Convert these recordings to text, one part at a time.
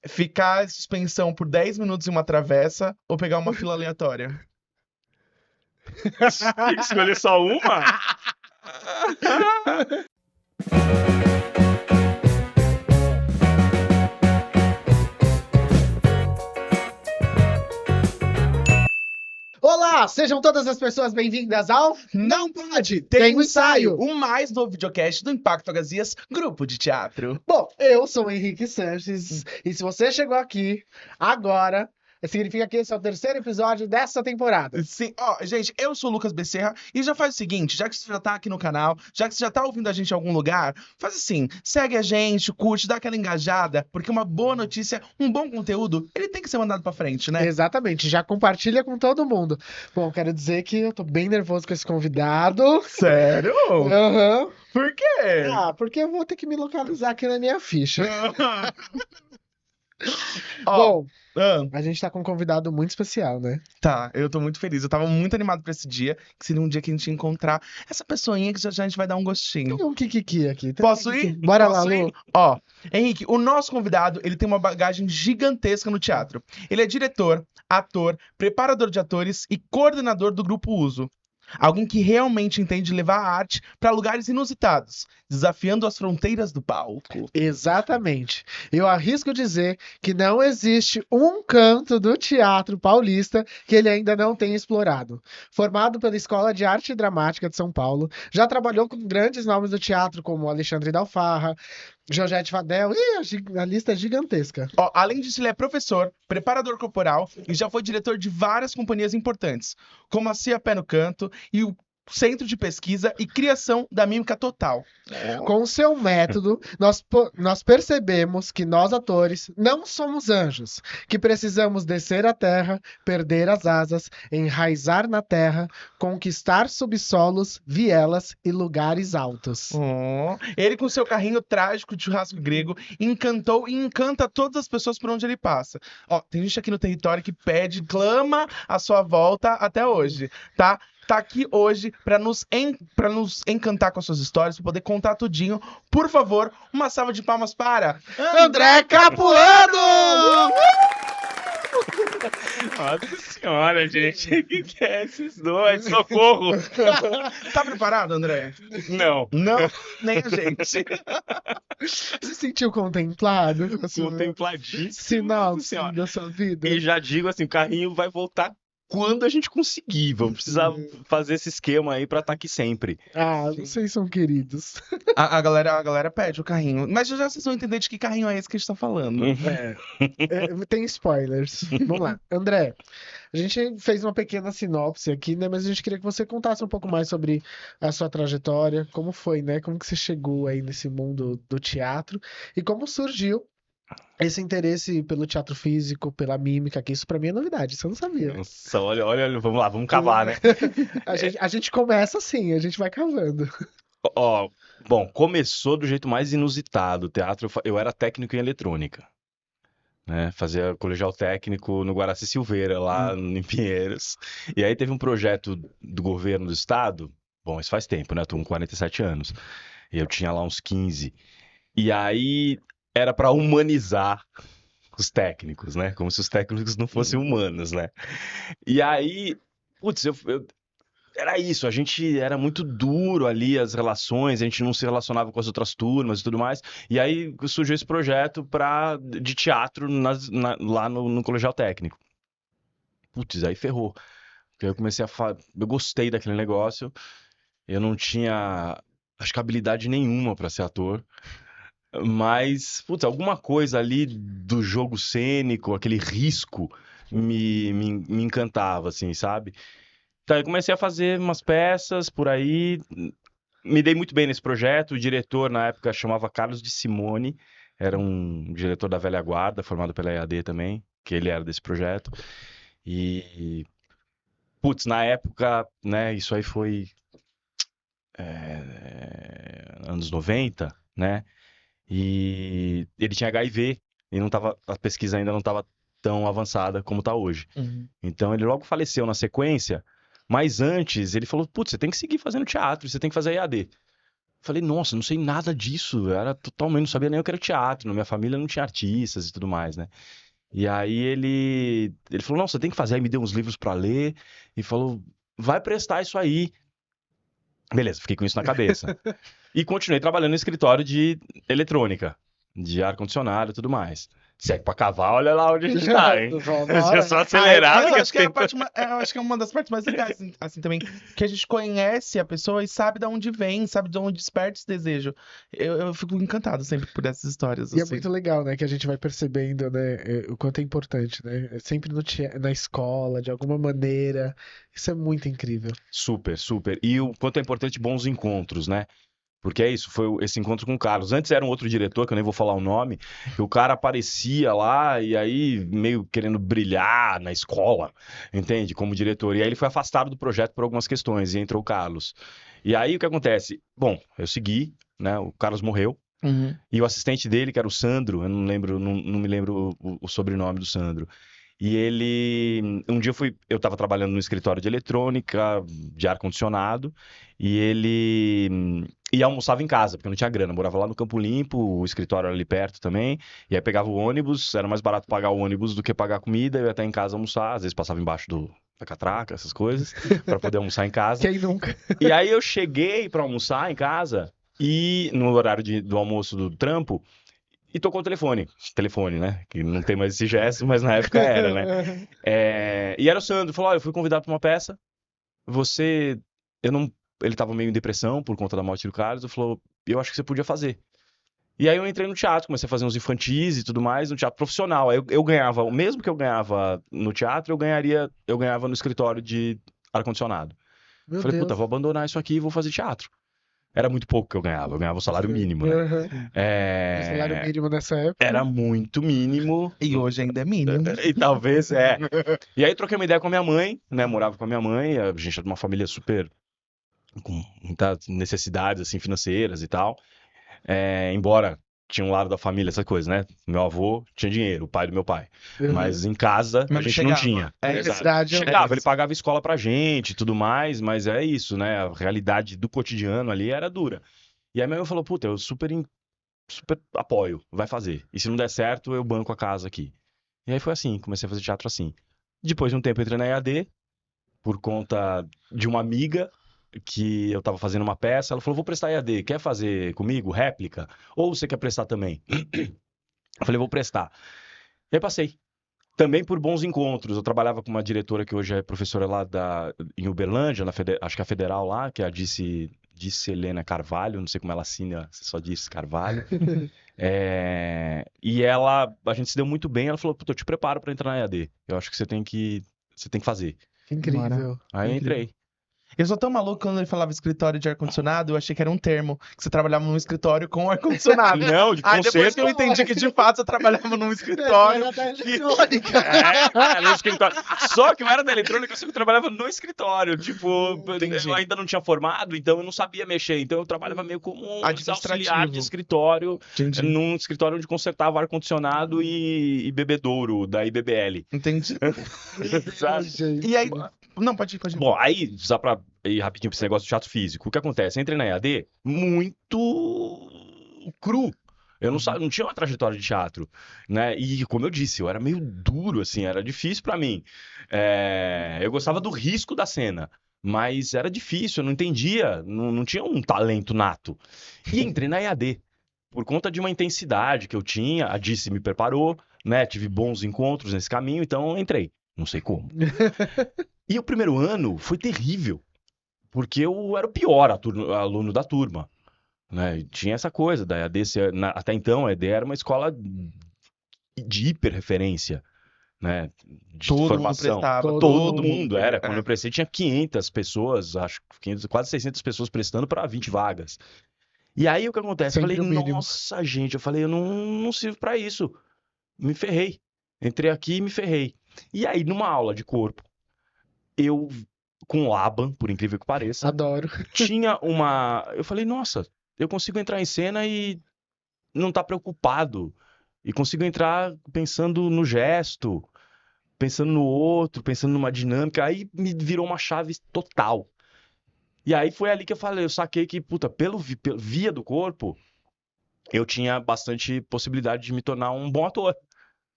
Ficar em suspensão por 10 minutos em uma travessa ou pegar uma fila aleatória? Tem que escolher só uma? Olá, sejam todas as pessoas bem-vindas ao Não pode! Tem um ensaio! O mais novo videocast do Impacto Agazias, grupo de teatro. Bom, eu sou o Henrique Sanches e se você chegou aqui agora, significa que esse é o terceiro episódio dessa temporada. Sim, ó, gente, eu sou o Lucas Becerra e já faz o seguinte, já que você já tá aqui no canal, já que você já tá ouvindo a gente em algum lugar, faz assim, segue a gente, curte, dá aquela engajada, porque uma boa notícia, um bom conteúdo, ele tem que ser mandado pra frente, né? Exatamente, já compartilha com todo mundo. Bom, quero dizer que eu tô bem nervoso com esse convidado. Sério? Aham. Por quê? Ah, porque eu vou ter que me localizar aqui na minha ficha. Ó, Bom, ah, a gente tá com um convidado muito especial, né? tá, eu tô muito feliz, eu tava muito animado pra esse dia, que seria um dia que a gente ia encontrar essa pessoinha que já já a gente vai dar um gostinho. Tem um kikiki aqui. Posso ir? Bora lá, Posso ir? Lu. Ó, Henrique, o nosso convidado, ele tem uma bagagem gigantesca no teatro. Ele é diretor, ator, preparador de atores e coordenador do Grupo Uso. Alguém que realmente entende levar a arte para lugares inusitados, desafiando as fronteiras do palco. Exatamente. Eu arrisco dizer que não existe um canto do teatro paulista que ele ainda não tenha explorado. Formado pela Escola de Arte Dramática de São Paulo, já trabalhou com grandes nomes do teatro como Alexandre Dalfarra, Georgette Fadel, a lista é gigantesca. Ó, além disso, ele é professor, preparador corporal e já foi diretor de várias companhias importantes, como a CIA Pé no Canto e o Centro de Pesquisa e Criação da Mímica Total. Com o seu método, nós percebemos que nós, atores, não somos anjos, que precisamos descer à terra, perder as asas, enraizar na terra, conquistar subsolos, vielas e lugares altos. Oh, ele com seu carrinho trágico de churrasco grego encantou e encanta todas as pessoas por onde ele passa. Ó, tem gente aqui no território que pede, clama a sua volta até hoje, tá? Tá aqui hoje pra nos encantar com as suas histórias, pra poder contar tudinho. Por favor, uma salva de palmas para André Capuano! Nossa senhora, gente. O que é esses dois? Socorro! Tá preparado, André? Não. Não, nem a gente. Se sentiu contemplado? com a sua Contempladíssimo. Sinopse Senhora. da sua vida? E já digo assim, o carrinho vai voltar quando a gente conseguir. Vamos precisar fazer esse esquema aí pra estar aqui sempre. Ah, vocês são queridos. A galera pede o carrinho. Mas já vocês vão entender de que carrinho é esse que a gente tá falando. Tem spoilers. Vamos lá. André, a gente fez uma pequena sinopse aqui, né? Mas a gente queria que você contasse um pouco mais sobre a sua trajetória, como foi, né? Como que você chegou aí nesse mundo do teatro e como surgiu esse interesse pelo teatro físico, pela mímica, que isso pra mim é novidade, isso eu não sabia. Nossa, olha, vamos lá, vamos cavar, né? A gente começa assim, a gente vai cavando. Ó, bom, começou do jeito mais inusitado. O teatro, eu era técnico em eletrônica, né? Fazia colegial técnico no Guaraci Silveira, lá em Pinheiros. E aí teve um projeto do governo do estado. Bom, isso faz tempo, né? Eu tô com 47 anos. E eu tinha lá uns 15. E aí era para humanizar os técnicos, né? Como se os técnicos não fossem humanos, né? E aí, putz, era isso, a gente era muito duro ali, as relações, a gente não se relacionava com as outras turmas e tudo mais. E aí surgiu esse projeto de teatro lá no colegial técnico. Putz, aí ferrou. Porque aí eu comecei eu gostei daquele negócio, eu não tinha, acho que habilidade nenhuma para ser ator. Mas, putz, alguma coisa ali do jogo cênico, aquele risco, me encantava, assim, sabe? Então, eu comecei a fazer umas peças por aí, me dei muito bem nesse projeto. O diretor, na época, chamava Carlos de Simone, era um diretor da velha guarda, formado pela EAD também, que ele era desse projeto. E, putz, na época, né, isso aí foi anos 90, né? E ele tinha HIV e a pesquisa ainda não estava tão avançada como está hoje. Então ele logo faleceu na sequência, mas antes ele falou, putz, você tem que seguir fazendo teatro, você tem que fazer EAD. Falei, nossa, não sei nada disso. Eu era totalmente, não sabia nem o que era teatro. Na minha família não tinha artistas e tudo mais, né? E aí ele falou, não, você tem que fazer. Aí me deu uns livros pra ler e falou, vai prestar isso aí. Beleza, fiquei com isso na cabeça. E continuei trabalhando no escritório de eletrônica, de ar-condicionado e tudo mais. Se é pra cavar, olha lá onde a gente tá, hein? Se é só acelerar, eu daqui a acho que é a tempo. parte, eu acho que é uma das partes mais legais, assim, também, que a gente conhece a pessoa e sabe de onde vem, sabe de onde desperta esse desejo. Eu fico encantado sempre por essas histórias, E é assim. muito legal, né, que a gente vai percebendo, né, o quanto é importante, né? É sempre na escola, de alguma maneira. Isso é muito incrível. Super, super. E o quanto é importante bons encontros, né? Porque é isso, foi esse encontro com o Carlos. Antes era um outro diretor, que eu nem vou falar o nome, que o cara aparecia lá e aí meio querendo brilhar na escola, entende? Como diretor. E aí ele foi afastado do projeto por algumas questões e entrou o Carlos. E aí o que acontece? Bom, eu segui, né? O Carlos morreu. Uhum. E o assistente dele, que era o Sandro, eu não lembro, não me lembro o sobrenome do Sandro. E ele, um dia eu estava trabalhando no escritório de eletrônica, de ar-condicionado, e ele ia almoçava em casa, porque eu não tinha grana, eu morava lá no Campo Limpo, o escritório era ali perto também, e aí pegava o ônibus, era mais barato pagar o ônibus do que pagar a comida, eu ia até em casa almoçar, às vezes passava embaixo da catraca, essas coisas, para poder almoçar em casa. Quem nunca? E aí eu cheguei para almoçar em casa, e no horário do almoço do trampo, e tocou o telefone, né? Que não tem mais esse gesto, mas na época era, né? E era o Sandro, falou, olha, eu fui convidado para uma peça, você, eu não, ele tava meio em depressão por conta da morte do Carlos, eu falou, eu acho que você podia fazer. E aí eu entrei no teatro, comecei a fazer uns infantis e tudo mais, no teatro profissional. Aí eu ganhava, o mesmo que eu ganhava no teatro, eu ganhava no escritório de ar-condicionado. Meu Falei, puta, Deus. vou abandonar isso aqui e vou fazer teatro. Era muito pouco que eu ganhava o salário mínimo, né? Uhum. O salário É, mínimo nessa época. Era muito mínimo. E hoje ainda é mínimo. E talvez, é. E aí troquei uma ideia com a minha mãe, né? Morava com a minha mãe, a gente era de uma família super com muitas necessidades assim financeiras e tal. Embora tinha um lado da família essa coisa, né? Meu avô tinha dinheiro, o pai do meu pai. Uhum. Mas em casa Mas a não gente chegava. não tinha. É Exato. Necessidade é Chegava, ele isso. pagava escola pra gente e tudo mais, mas é isso, né? A realidade do cotidiano ali era dura. E aí minha mãe falou, puta, eu super apoio, vai fazer. E se não der certo, eu banco a casa aqui. E aí foi assim, comecei a fazer teatro assim. Depois de um tempo eu entrei na EAD, por conta de uma amiga que eu tava fazendo uma peça, ela falou, vou prestar EAD, quer fazer comigo, réplica? Ou você quer prestar também? Eu falei, vou prestar. E aí passei. Também por bons encontros. Eu trabalhava com uma diretora que hoje é professora lá em Uberlândia, acho que é a Federal lá, que é a Disse Helena Carvalho, não sei como ela assina, se só diz Carvalho. E a gente se deu muito bem, ela falou, puta, eu te preparo pra entrar na EAD. Eu acho que você tem que fazer. Incrível. Aí eu Incrível. entrei. Eu sou tão maluco quando ele falava escritório de ar-condicionado, eu achei que era um termo, que você trabalhava num escritório com ar-condicionado. Não, de Aí depois concerto. que eu entendi que de fato você trabalhava num escritório. Era da eletrônica. No escritório. Só que eu era da eletrônica, eu sempre trabalhava no escritório. Tipo, Entendi. eu ainda não tinha formado, então eu não sabia mexer. Então eu trabalhava meio como um Administrativo. auxiliar de escritório, Entendi. num escritório onde consertava ar-condicionado e bebedouro da IBBL. Entendi. Sabe? E aí. Não, pode ir. Bom, aí, só pra ir rapidinho pra esse negócio de teatro físico, o que acontece? Eu entrei na EAD muito cru. Eu não tinha uma trajetória de teatro, né? E como eu disse, eu era meio duro, assim, era difícil pra mim. Eu gostava do risco da cena, mas era difícil, eu não entendia, não tinha um talento nato. E entrei na EAD, por conta de uma intensidade que eu tinha, a Dice me preparou, né? Tive bons encontros nesse caminho, então eu entrei. Não sei como. E o primeiro ano foi terrível, porque eu era o pior aluno da turma, né? E tinha essa coisa da EAD, até então a EAD era uma escola de hiperreferência, né? De Todo mundo formação. prestava. Todo mundo era. É. Quando eu prestei tinha 500 pessoas, acho que 500, quase 600 pessoas prestando para 20 vagas. E aí o que acontece? Eu Sempre falei, o mínimo. nossa, gente, eu não sirvo para isso. Me ferrei. Entrei aqui e me ferrei. E aí, numa aula de corpo, eu, com o Laban, por incrível que pareça, Adoro. tinha uma. Eu falei, nossa, eu consigo entrar em cena e não tá preocupado. E consigo entrar pensando no gesto, pensando no outro, pensando numa dinâmica. Aí me virou uma chave total. E aí foi ali que eu saquei que, puta, via do corpo, eu tinha bastante possibilidade de me tornar um bom ator,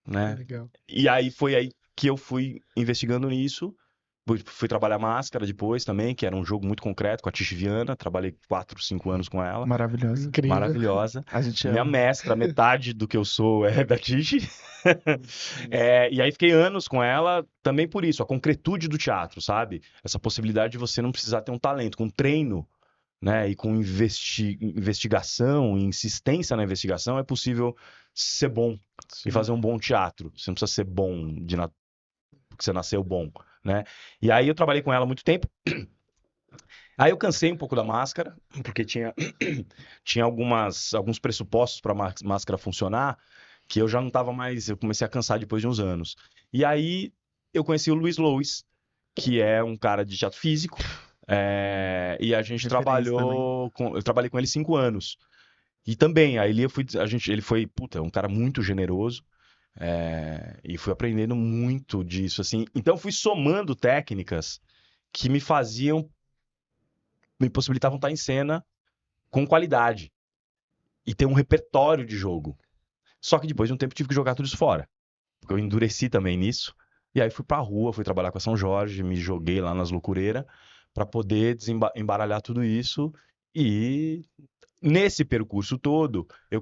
né? Legal. E aí foi aí que eu fui investigando nisso. Fui trabalhar Máscara depois também, que era um jogo muito concreto com a Tish Viana. Trabalhei 4, 5 anos com ela. Maravilhosa. Incrível. Maravilhosa. A gente Minha ama. mestra, metade do que eu sou é da Tish. E aí fiquei anos com ela também por isso, a concretude do teatro, sabe? Essa possibilidade de você não precisar ter um talento, com treino, né? E com investigação, insistência na investigação, é possível ser bom e fazer um bom teatro. Você não precisa ser bom porque você nasceu bom, né? E aí eu trabalhei com ela há muito tempo. Aí eu cansei um pouco da Máscara, porque tinha alguns pressupostos para a Máscara funcionar, que eu já não estava mais, eu comecei a cansar depois de uns anos. E aí eu conheci o Luiz Lois, que é um cara de teatro físico, e a gente eu trabalhei com ele 5 anos. E também, aí ele foi, puta, um cara muito generoso, e fui aprendendo muito disso, assim. Então fui somando técnicas que me possibilitavam estar em cena com qualidade e ter um repertório de jogo. Só que depois de um tempo tive que jogar tudo isso fora, porque eu endureci também nisso. E aí fui pra rua, fui trabalhar com a São Jorge, me joguei lá nas loucureiras para poder embaralhar tudo isso. E nesse percurso todo, eu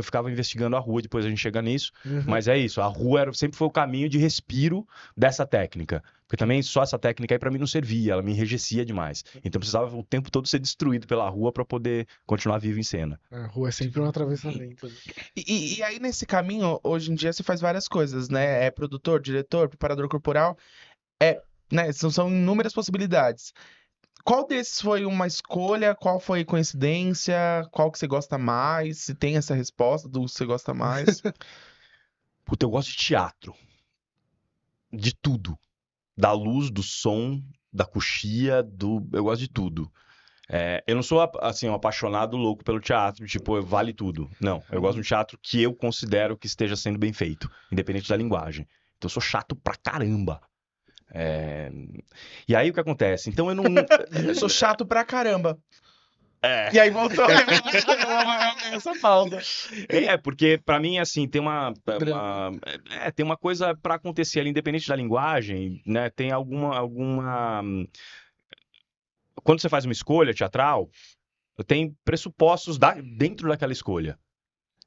ficava investigando a rua, depois a gente chega nisso, mas é isso, a rua sempre foi o caminho de respiro dessa técnica, porque também só essa técnica aí pra mim não servia, ela me enrijecia demais, então precisava o tempo todo ser destruído pela rua pra poder continuar vivo em cena. A rua é sempre um atravessamento. Né? E aí, nesse caminho, hoje em dia, você faz várias coisas, né? É produtor, diretor, preparador corporal. Né? São inúmeras possibilidades. Qual desses foi uma escolha? Qual foi coincidência? Qual que você gosta mais? Se tem essa resposta do que você gosta mais? Puta, eu gosto de teatro, de tudo, da luz, do som, da coxia, eu gosto de tudo. Eu não sou, assim, um apaixonado louco pelo teatro, tipo, vale tudo. Não, eu gosto de um teatro que eu considero que esteja sendo bem feito, independente da linguagem. Então eu sou chato pra caramba. E aí o que acontece? Então eu não... Eu sou chato pra caramba. É. E aí voltou essa pausa. Porque pra mim, assim, tem uma coisa pra acontecer ali, independente da linguagem, né? Tem alguma... Quando você faz uma escolha teatral, tem pressupostos dentro daquela escolha.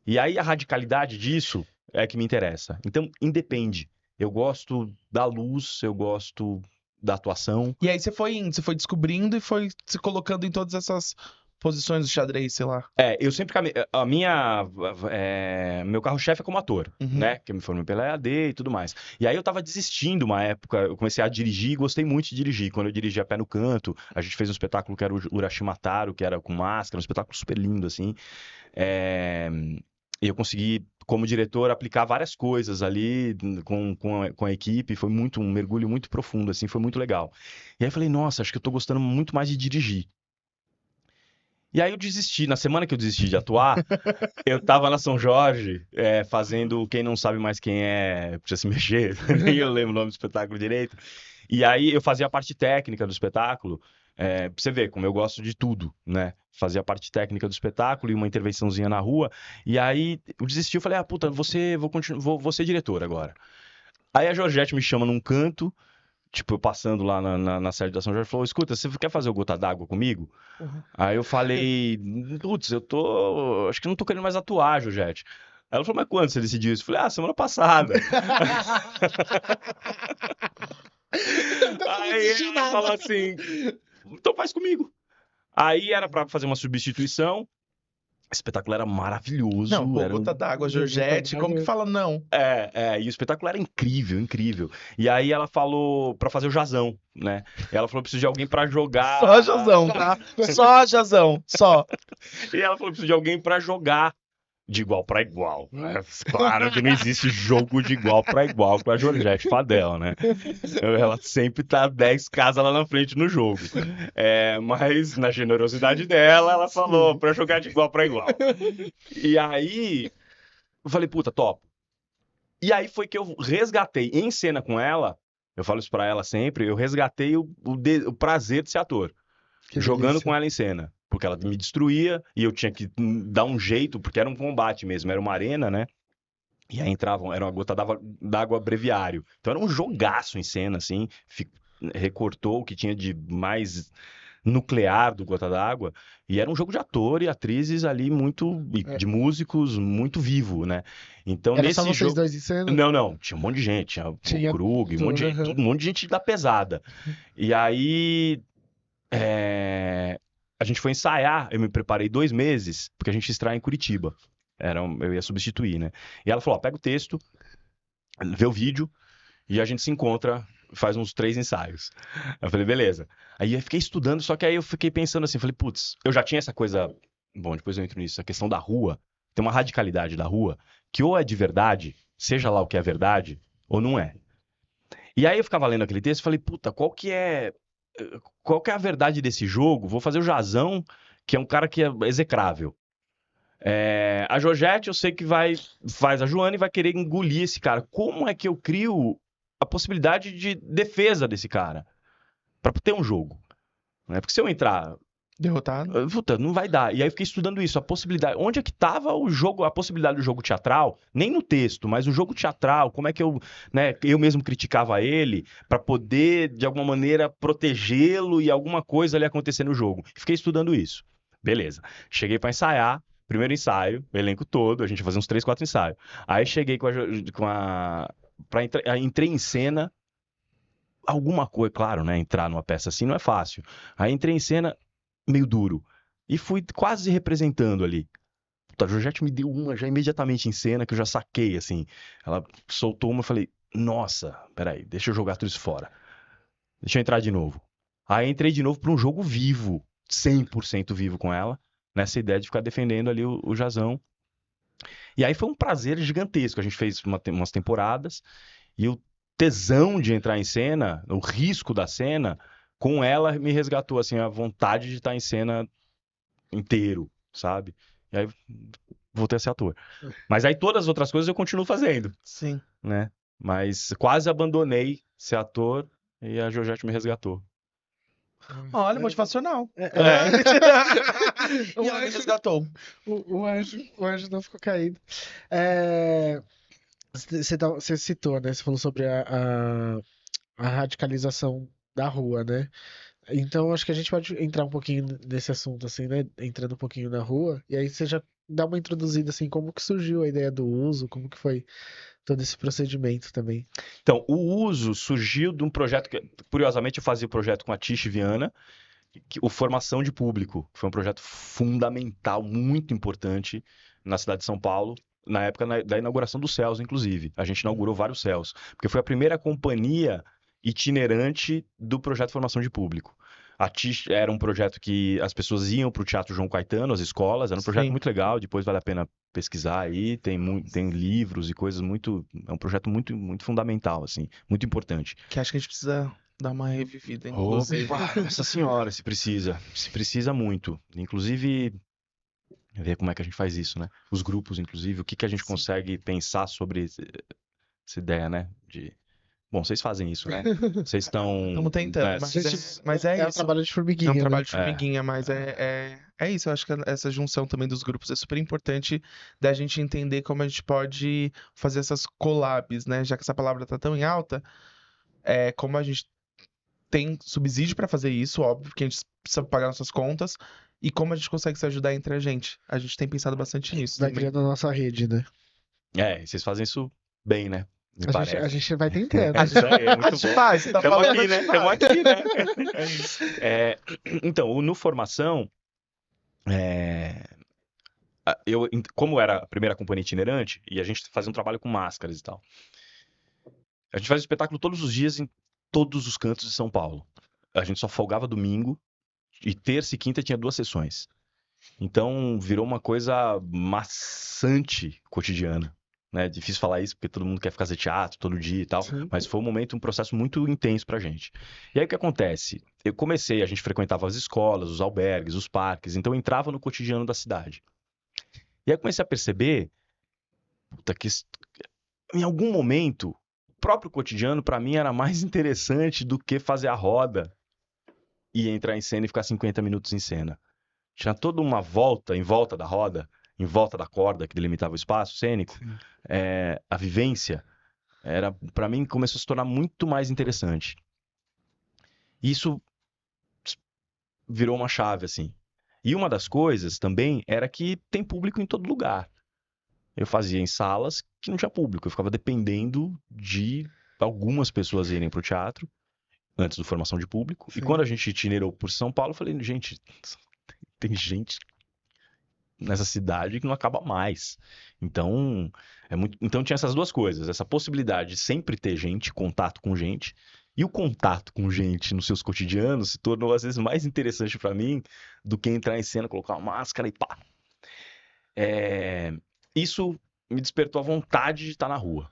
E aí a radicalidade disso é que me interessa. Então, independe. Eu gosto da luz, eu gosto da atuação. E aí você foi indo, você foi descobrindo e foi se colocando em todas essas posições do xadrez, sei lá. Eu sempre... Meu carro-chefe é como ator, né? Que eu me formei pela EAD e tudo mais. E aí eu tava desistindo uma época, eu comecei a dirigir e gostei muito de dirigir. Quando eu dirigi A Pé no Canto, a gente fez um espetáculo que era o Urashimataro, que era com máscara, um espetáculo super lindo, assim. E eu consegui, como diretor, aplicar várias coisas ali com a equipe. Foi um mergulho muito profundo, assim, foi muito legal. E aí eu falei, nossa, acho que eu tô gostando muito mais de dirigir. E aí eu desisti. Na semana que eu desisti de atuar, eu tava na São Jorge, fazendo Quem Não Sabe Mais Quem É, Precisa Se Mexer, nem eu lembro o nome do espetáculo direito. E aí eu fazia a parte técnica do espetáculo, pra você ver como eu gosto de tudo, né? Fazia a parte técnica do espetáculo e uma intervençãozinha na rua. E aí eu desisti, eu falei, puta, vou ser diretor agora. Aí a Georgette me chama num canto, tipo, eu passando lá na sede da São Jorge, falou, escuta, você quer fazer o Gota d'Água comigo? Aí eu falei, putz, acho que não tô querendo mais atuar, Georgette. Aí ela falou, mas quando você decidiu isso? Eu falei, semana passada. Aí ela falou assim, então faz comigo. Aí era pra fazer uma substituição. O espetáculo era maravilhoso. Não, pô, Gota d'Água, Georgette, como que fala não? E o espetáculo era incrível, incrível. E aí ela falou pra fazer o Jazão, né? Ela falou, preciso de alguém pra jogar... Só Jazão, tá? Só Jazão, só. E ela falou, preciso de alguém pra jogar de igual pra igual. Claro que não existe jogo de igual pra igual com a Georgette Fadel, né? Ela sempre tá 10 casas lá na frente no jogo. Mas na generosidade dela, ela falou pra jogar de igual pra igual. E aí, eu falei, puta, top. E aí foi que eu resgatei em cena com ela, eu falo isso pra ela sempre, eu resgatei o prazer de ser ator. Que jogando delícia. com ela em cena. Porque ela me destruía e eu tinha que dar um jeito, porque era um combate mesmo, era uma arena, né? E aí entravam, era uma gota d'água breviário. Então era um jogaço em cena, assim, recortou o que tinha de mais nuclear do Gota d'Água, e era um jogo de ator e atrizes ali muito, e É. de músicos muito vivo, né? Então Era só nesse vocês jogo... dois em cena? Não, tinha um monte de gente, tinha o Tinha Krug, um monte de gente, aham. um monte de gente da pesada. E aí a gente foi ensaiar, eu me preparei 2 meses, porque a gente estreia em Curitiba. Eu ia substituir, né? E ela falou, ó, pega o texto, vê o vídeo, e a gente se encontra, faz uns 3 ensaios. Eu falei, beleza. Aí eu fiquei estudando, só que aí eu fiquei pensando assim, falei, putz, eu já tinha essa coisa... Bom, depois eu entro nisso, a questão da rua. Tem uma radicalidade da rua, que ou é de verdade, seja lá o que é verdade, ou não é. E aí eu ficava lendo aquele texto e falei, puta, qual que é a verdade desse jogo? Vou fazer o Jazão, que é um cara que é execrável. A Georgette, eu sei que faz a Joana e vai querer engolir esse cara. Como é que eu crio a possibilidade de defesa desse cara? Pra ter um jogo. Né? Porque se eu entrar, Derrotado. puta, não vai dar. E aí eu fiquei estudando isso, a possibilidade. Onde é que tava o jogo, a possibilidade do jogo teatral? Nem no texto, mas o jogo teatral, como é que eu mesmo criticava ele pra poder, de alguma maneira, protegê-lo e alguma coisa ali acontecer no jogo. Fiquei estudando isso. Beleza. Cheguei pra ensaiar. Primeiro ensaio, o elenco todo, a gente ia fazer uns 3, 4 ensaios. Aí cheguei entrei em cena, alguma coisa, claro, né? Entrar numa peça assim não é fácil. Aí entrei em cena meio duro. E fui quase representando ali. A Georgette me deu uma já imediatamente em cena, que eu já saquei, assim. Ela soltou uma e falei, nossa, peraí, deixa eu jogar tudo isso fora. Deixa eu entrar de novo. Aí entrei de novo para um jogo vivo, 100% vivo com ela, nessa ideia de ficar defendendo ali o Jazão. E aí foi um prazer gigantesco. A gente fez umas temporadas e o tesão de entrar em cena, o risco da cena, com ela me resgatou, assim, a vontade de estar em cena inteiro, sabe? E aí voltei a ser ator. Mas aí todas as outras coisas eu continuo fazendo, Sim. né? Mas quase abandonei ser ator e a Georgette me resgatou. Olha, motivacional. O E ela me anjo, resgatou. o anjo não ficou caído. Você citou, né? Você falou sobre a radicalização da rua, né? Então acho que a gente pode entrar um pouquinho nesse assunto, assim, né? Entrando um pouquinho na rua, e aí você já dá uma introduzida, assim, como que surgiu a ideia do uso, como que foi todo esse procedimento também. Então, o uso surgiu de um projeto que, curiosamente, eu fazia o projeto com a Tish Viana, o Formação de Público. Foi um projeto fundamental, muito importante na cidade de São Paulo, na época da inauguração dos Céus, inclusive. A gente inaugurou vários Céus, porque foi a primeira companhia itinerante do projeto Formação de Público. A Tish era um projeto que as pessoas iam para o Teatro João Caetano, as escolas, era um projeto Sim. muito legal, depois vale a pena pesquisar aí, tem livros e coisas muito... É um projeto muito, muito fundamental, assim, muito importante. Que acho que a gente precisa dar uma revivida, inclusive. Opa, Nossa Senhora, se precisa muito. Inclusive, ver como é que a gente faz isso, né? Os grupos, inclusive, o que que a gente consegue pensar sobre essa ideia, né? Bom, vocês fazem isso, né? Vocês estão... Estamos tentando, né? mas é um isso. trabalho de É formiguinha, um né? trabalho de formiguinha, mas é isso. Eu acho que essa junção também dos grupos é super importante da gente entender como a gente pode fazer essas collabs, né? Já que essa palavra tá tão em alta, como a gente tem subsídio para fazer isso, óbvio, porque a gente precisa pagar nossas contas, e como a gente consegue se ajudar entre a gente. A gente tem pensado bastante nisso Vai também. criando a nossa rede, né? Vocês fazem isso bem, né? Me A parece. gente vai tentando. Isso aí, é A muito gente bom. faz, você tá Estamos falando, aqui, a né? gente Estamos faz. aqui, né? É isso. Então, no Formação, como era a primeira companhia itinerante, e a gente fazia um trabalho com máscaras e tal, a gente fazia espetáculo todos os dias em todos os cantos de São Paulo. A gente só folgava domingo, e terça e quinta tinha 2 sessões. Então, virou uma coisa maçante cotidiana. Né? Difícil falar isso, porque todo mundo quer fazer teatro todo dia e tal, Sim. mas foi um processo muito intenso pra gente. E aí o que acontece? A gente frequentava as escolas, os albergues, os parques, então eu entrava no cotidiano da cidade. E aí eu comecei a perceber, que em algum momento, o próprio cotidiano pra mim era mais interessante do que fazer a roda ia entrar em cena e ficar 50 minutos em cena. Tinha toda uma volta, em volta da roda, em volta da corda que delimitava o espaço cênico. A vivência, para mim, começou a se tornar muito mais interessante. Isso virou uma chave, assim. E uma das coisas também era que tem público em todo lugar. Eu fazia em salas que não tinha público. Eu ficava dependendo de algumas pessoas irem para o teatro antes da formação de público. Sim. E quando a gente itinerou por São Paulo, eu falei, gente, tem gente nessa cidade que não acaba mais. Então, então tinha essas duas coisas. Essa possibilidade de sempre ter gente, contato com gente. E o contato com gente nos seus cotidianos se tornou, às vezes, mais interessante para mim do que entrar em cena, colocar uma máscara e pá. Isso me despertou a vontade de estar na rua.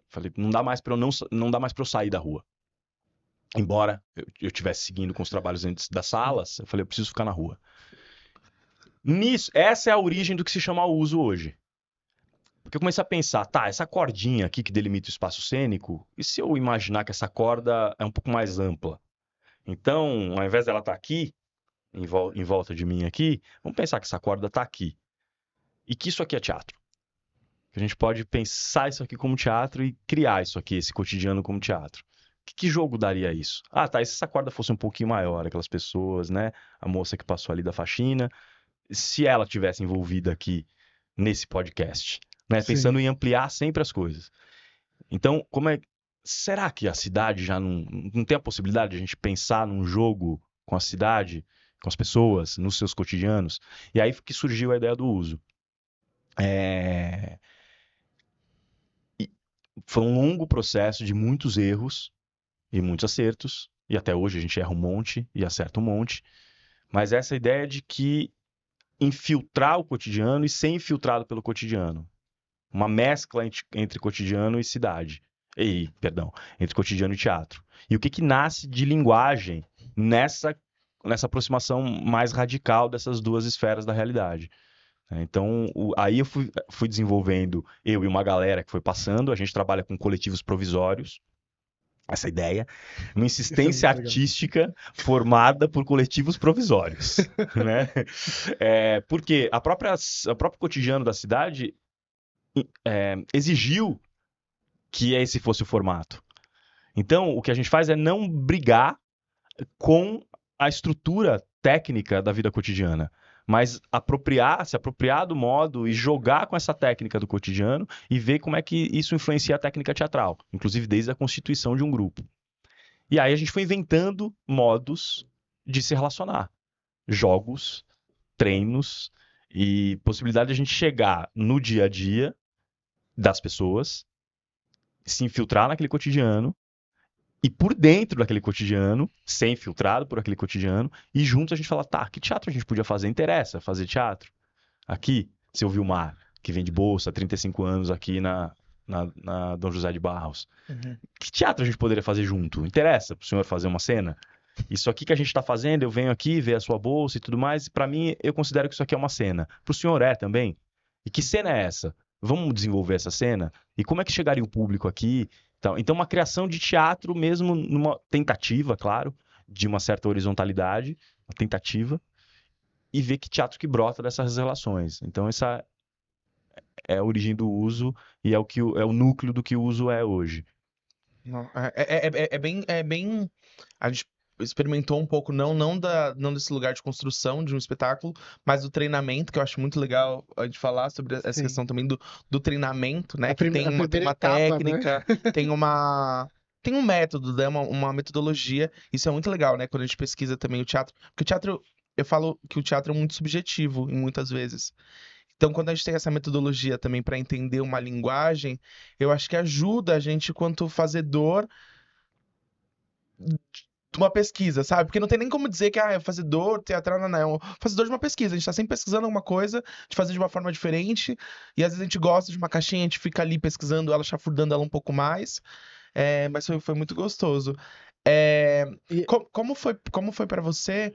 Falei, não dá mais para eu sair da rua. Embora eu estivesse seguindo com os trabalhos antes das salas, eu falei, eu preciso ficar na rua. Essa é a origem do que se chama uso hoje. Porque eu comecei a pensar, tá, essa cordinha aqui que delimita o espaço cênico, e se eu imaginar que essa corda é um pouco mais ampla? Então, ao invés dela estar aqui, em volta de mim aqui, vamos pensar que essa corda está aqui. E que isso aqui é teatro. Que a gente pode pensar isso aqui como teatro e criar isso aqui, esse cotidiano como teatro. Que jogo daria isso? Ah, tá, e se essa corda fosse um pouquinho maior, aquelas pessoas, né? A moça que passou ali da faxina, se ela tivesse envolvida aqui nesse podcast, né? Sim. Pensando em ampliar sempre as coisas. Então, será que a cidade já não tem a possibilidade de a gente pensar num jogo com a cidade, com as pessoas, nos seus cotidianos? E aí que surgiu a ideia do uso. Foi um longo processo de muitos erros e muitos acertos, e até hoje a gente erra um monte e acerta um monte, mas essa ideia de que infiltrar o cotidiano e ser infiltrado pelo cotidiano. Uma mescla entre cotidiano e cidade. Entre cotidiano e teatro. E o que nasce de linguagem nessa aproximação mais radical dessas duas esferas da realidade. Então, aí eu fui desenvolvendo, eu e uma galera que foi passando, a gente trabalha com coletivos provisórios, essa ideia, uma insistência artística formada por coletivos provisórios, né? Porque o próprio cotidiano da cidade exigiu que esse fosse o formato. Então, o que a gente faz é não brigar com a estrutura técnica da vida cotidiana, mas se apropriar do modo e jogar com essa técnica do cotidiano e ver como é que isso influencia a técnica teatral, inclusive desde a constituição de um grupo. E aí a gente foi inventando modos de se relacionar. Jogos, treinos e possibilidade de a gente chegar no dia a dia das pessoas, se infiltrar naquele cotidiano e por dentro daquele cotidiano, ser infiltrado por aquele cotidiano, e juntos a gente fala, tá, que teatro a gente podia fazer? Interessa fazer teatro? Aqui, seu Vilmar, que vem de bolsa há 35 anos aqui na Dom José de Barros. Uhum. Que teatro a gente poderia fazer junto? Interessa pro senhor fazer uma cena? Isso aqui que a gente está fazendo, eu venho aqui ver a sua bolsa e tudo mais, para mim, eu considero que isso aqui é uma cena. Pro senhor também? E que cena é essa? Vamos desenvolver essa cena? E como é que chegaria o público aqui? Então, uma criação de teatro mesmo numa tentativa, claro, de uma certa horizontalidade, uma tentativa, e ver que teatro que brota dessas relações. Então, essa é a origem do uso e é o núcleo do que o uso é hoje. Não, é bem. A gente experimentou um pouco, não desse lugar de construção de um espetáculo, mas do treinamento, que eu acho muito legal a gente falar sobre essa Sim. questão também do treinamento, né? Que tem a uma primeira etapa, técnica, tem um método, né? Uma metodologia. Isso é muito legal, né? Quando a gente pesquisa também o teatro. Porque o teatro, eu falo que o teatro é muito subjetivo, em muitas vezes. Então, quando a gente tem essa metodologia também para entender uma linguagem, eu acho que ajuda a gente, quanto fazedor, de uma pesquisa, sabe? Porque não tem nem como dizer que é fazedor, teatral, não, é um fazedor de uma pesquisa. A gente tá sempre pesquisando alguma coisa, de fazer de uma forma diferente, e às vezes a gente gosta de uma caixinha, a gente fica ali pesquisando ela, chafurdando ela um pouco mais. Mas foi muito gostoso. Como foi para você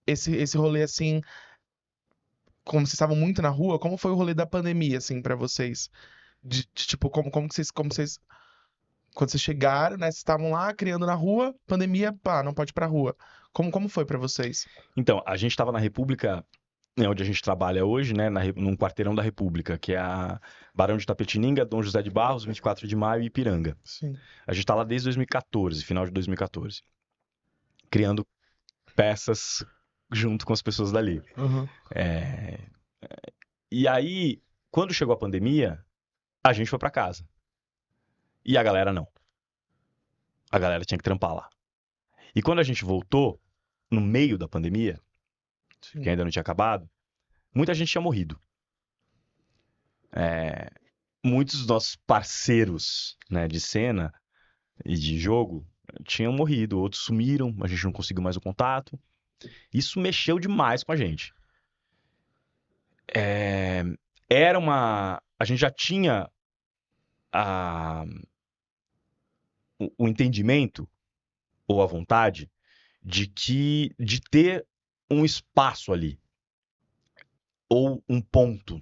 esse rolê assim? Como vocês estavam muito na rua, como foi o rolê da pandemia, assim, pra vocês? Tipo, como vocês Quando vocês chegaram, né? Vocês estavam lá criando na rua, pandemia, pá, não pode ir pra rua. Como foi pra vocês? Então, a gente estava na República, onde a gente trabalha hoje, né, num quarteirão da República, que é a Barão de Tapetininga, Dom José de Barros, 24 de Maio e Ipiranga. Sim. A gente está lá desde 2014, final de 2014, criando peças junto com as pessoas dali. Uhum. E aí, quando chegou a pandemia, a gente foi para casa. E a galera não. A galera tinha que trampar lá. E quando a gente voltou, no meio da pandemia, Sim. que ainda não tinha acabado, muita gente tinha morrido. Muitos dos nossos parceiros, né, de cena e de jogo tinham morrido, outros sumiram, a gente não conseguiu mais o contato. Isso mexeu demais com a gente. Era uma... A gente já tinha o entendimento ou a vontade de ter um espaço ali, ou um ponto,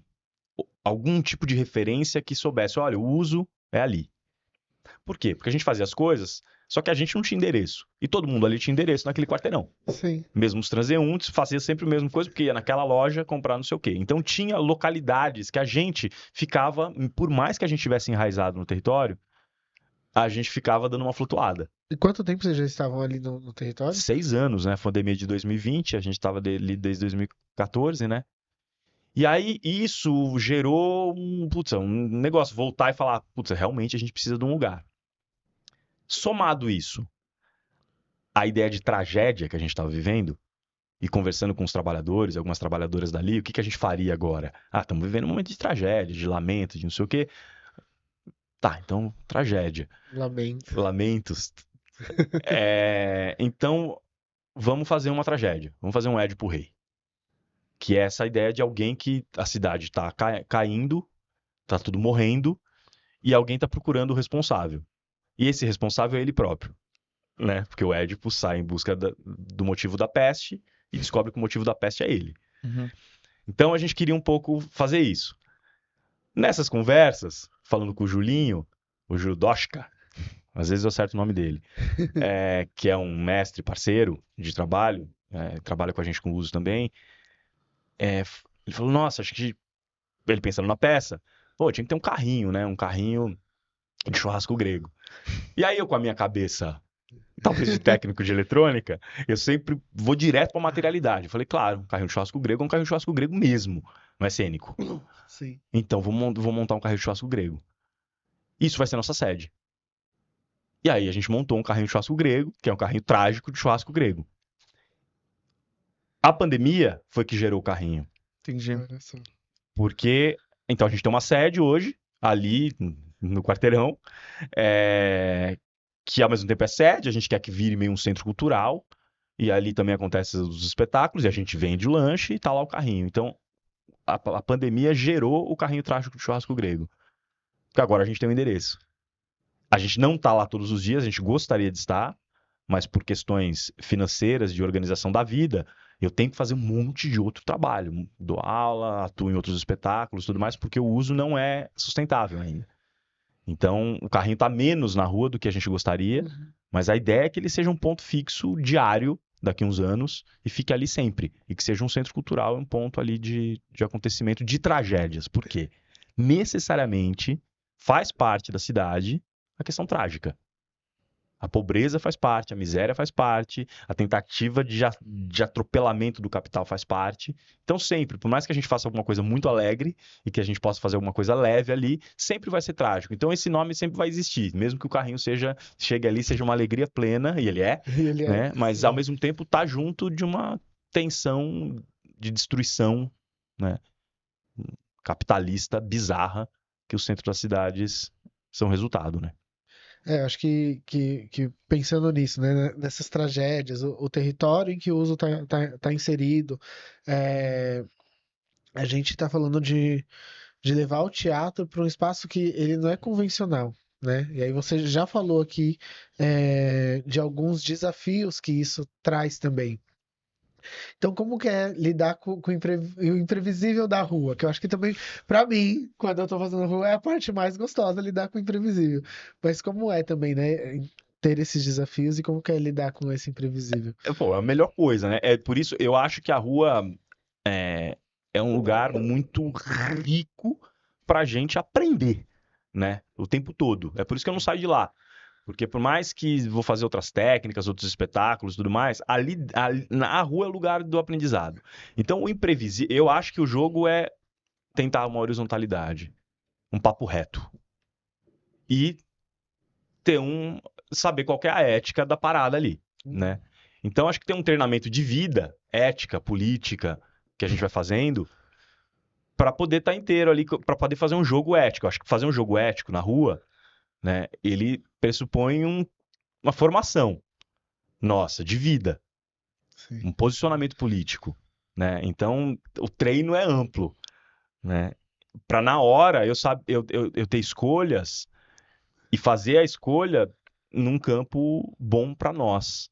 algum tipo de referência que soubesse, olha, o uso é ali. Por quê? Porque a gente fazia as coisas, só que a gente não tinha endereço. E todo mundo ali tinha endereço naquele quarteirão. Sim. Mesmo os transeuntes fazia sempre a mesma coisa, porque ia naquela loja comprar não sei o quê. Então tinha localidades que a gente ficava, por mais que a gente tivesse enraizado no território, a gente ficava dando uma flutuada. E quanto tempo vocês já estavam ali no território? 6 anos, né? Pandemia de 2020, a gente estava ali desde 2014, né? E aí isso gerou um negócio, voltar e falar, realmente a gente precisa de um lugar. Somado isso, a ideia de tragédia que a gente estava vivendo, e conversando com os trabalhadores, algumas trabalhadoras dali, o que a gente faria agora? Estamos vivendo um momento de tragédia, de lamento, de não sei o quê. Tá, então, tragédia. Lamento. Lamentos. Então, vamos fazer uma tragédia. Vamos fazer um Édipo Rei. Que é essa ideia de alguém que a cidade está caindo, está tudo morrendo, e alguém está procurando o responsável. E esse responsável é ele próprio, né? Porque o Édipo sai em busca do motivo da peste e descobre que o motivo da peste é ele. Uhum. Então a gente queria um pouco fazer isso. Nessas conversas, falando com o Julinho, o Judoshka, às vezes eu acerto o nome dele, que é um mestre parceiro de trabalho, trabalha com a gente com uso também, ele falou, nossa, acho que ele pensando na peça, tinha que ter um carrinho, né? Um carrinho de churrasco grego. E aí eu, com a minha cabeça, talvez de técnico de eletrônica, eu sempre vou direto pra materialidade. Eu falei, claro, um carrinho de churrasco grego é um carrinho de churrasco grego mesmo, não é cênico. Sim. Então vou montar um carrinho de churrasco grego. Isso vai ser a nossa sede. E aí a gente montou um carrinho de churrasco grego, que é um carrinho trágico de churrasco grego. A pandemia foi que gerou o carrinho. Entendi. Olha só. Porque, então a gente tem uma sede hoje, ali no quarteirão, que ao mesmo tempo é sede, a gente quer que vire meio um centro cultural, e ali também acontecem os espetáculos, e a gente vende o lanche e tá lá o carrinho. Então, a pandemia gerou o carrinho trágico de churrasco grego. Porque agora a gente tem um endereço. A gente não tá lá todos os dias, a gente gostaria de estar, mas por questões financeiras, de organização da vida, eu tenho que fazer um monte de outro trabalho. Dou aula, atuo em outros espetáculos, tudo mais, porque o uso não é sustentável ainda. Então, o carrinho está menos na rua do que a gente gostaria, mas a ideia é que ele seja um ponto fixo diário daqui a uns anos e fique ali sempre. E que seja um centro cultural, um ponto ali de acontecimento de tragédias. Por quê? Necessariamente faz parte da cidade a questão trágica. A pobreza faz parte, a miséria faz parte, a tentativa de atropelamento do capital faz parte. Então sempre, por mais que a gente faça alguma coisa muito alegre e que a gente possa fazer alguma coisa leve ali, sempre vai ser trágico. Então esse nome sempre vai existir, mesmo que o carrinho chegue ali, seja uma alegria plena, e ele é, né? Mas ao mesmo tempo tá junto de uma tensão de destruição, né? Capitalista bizarra que os centros das cidades são resultado, né? Acho que pensando nisso, né, nessas tragédias, o território em que o uso tá inserido, a gente está falando de levar o teatro para um espaço que ele não é convencional, né? E aí você já falou aqui de alguns desafios que isso traz também. Então, como que é lidar com o imprevisível da rua? Que eu acho que também, pra mim, quando eu tô fazendo rua, é a parte mais gostosa, lidar com o imprevisível. Mas como é também, né? Ter esses desafios e como que é lidar com esse imprevisível? Pô, é a melhor coisa, né? É por isso eu acho que a rua é um lugar muito rico pra gente aprender, né? O tempo todo. É por isso que eu não saio de lá. Porque por mais que vou fazer outras técnicas, outros espetáculos e tudo mais, ali na rua é o lugar do aprendizado. Então, o imprevisível, eu acho que o jogo é tentar uma horizontalidade, um papo reto. E saber qual que é a ética da parada ali, né? Então, acho que tem um treinamento de vida, ética, política, que a gente vai fazendo, para poder estar inteiro ali, para poder fazer um jogo ético. Acho que fazer um jogo ético na rua, né, ele pressupõe uma formação nossa, de vida, Sim. um posicionamento político, né? Então, o treino é amplo, né? Para na hora eu ter escolhas e fazer a escolha num campo bom para nós,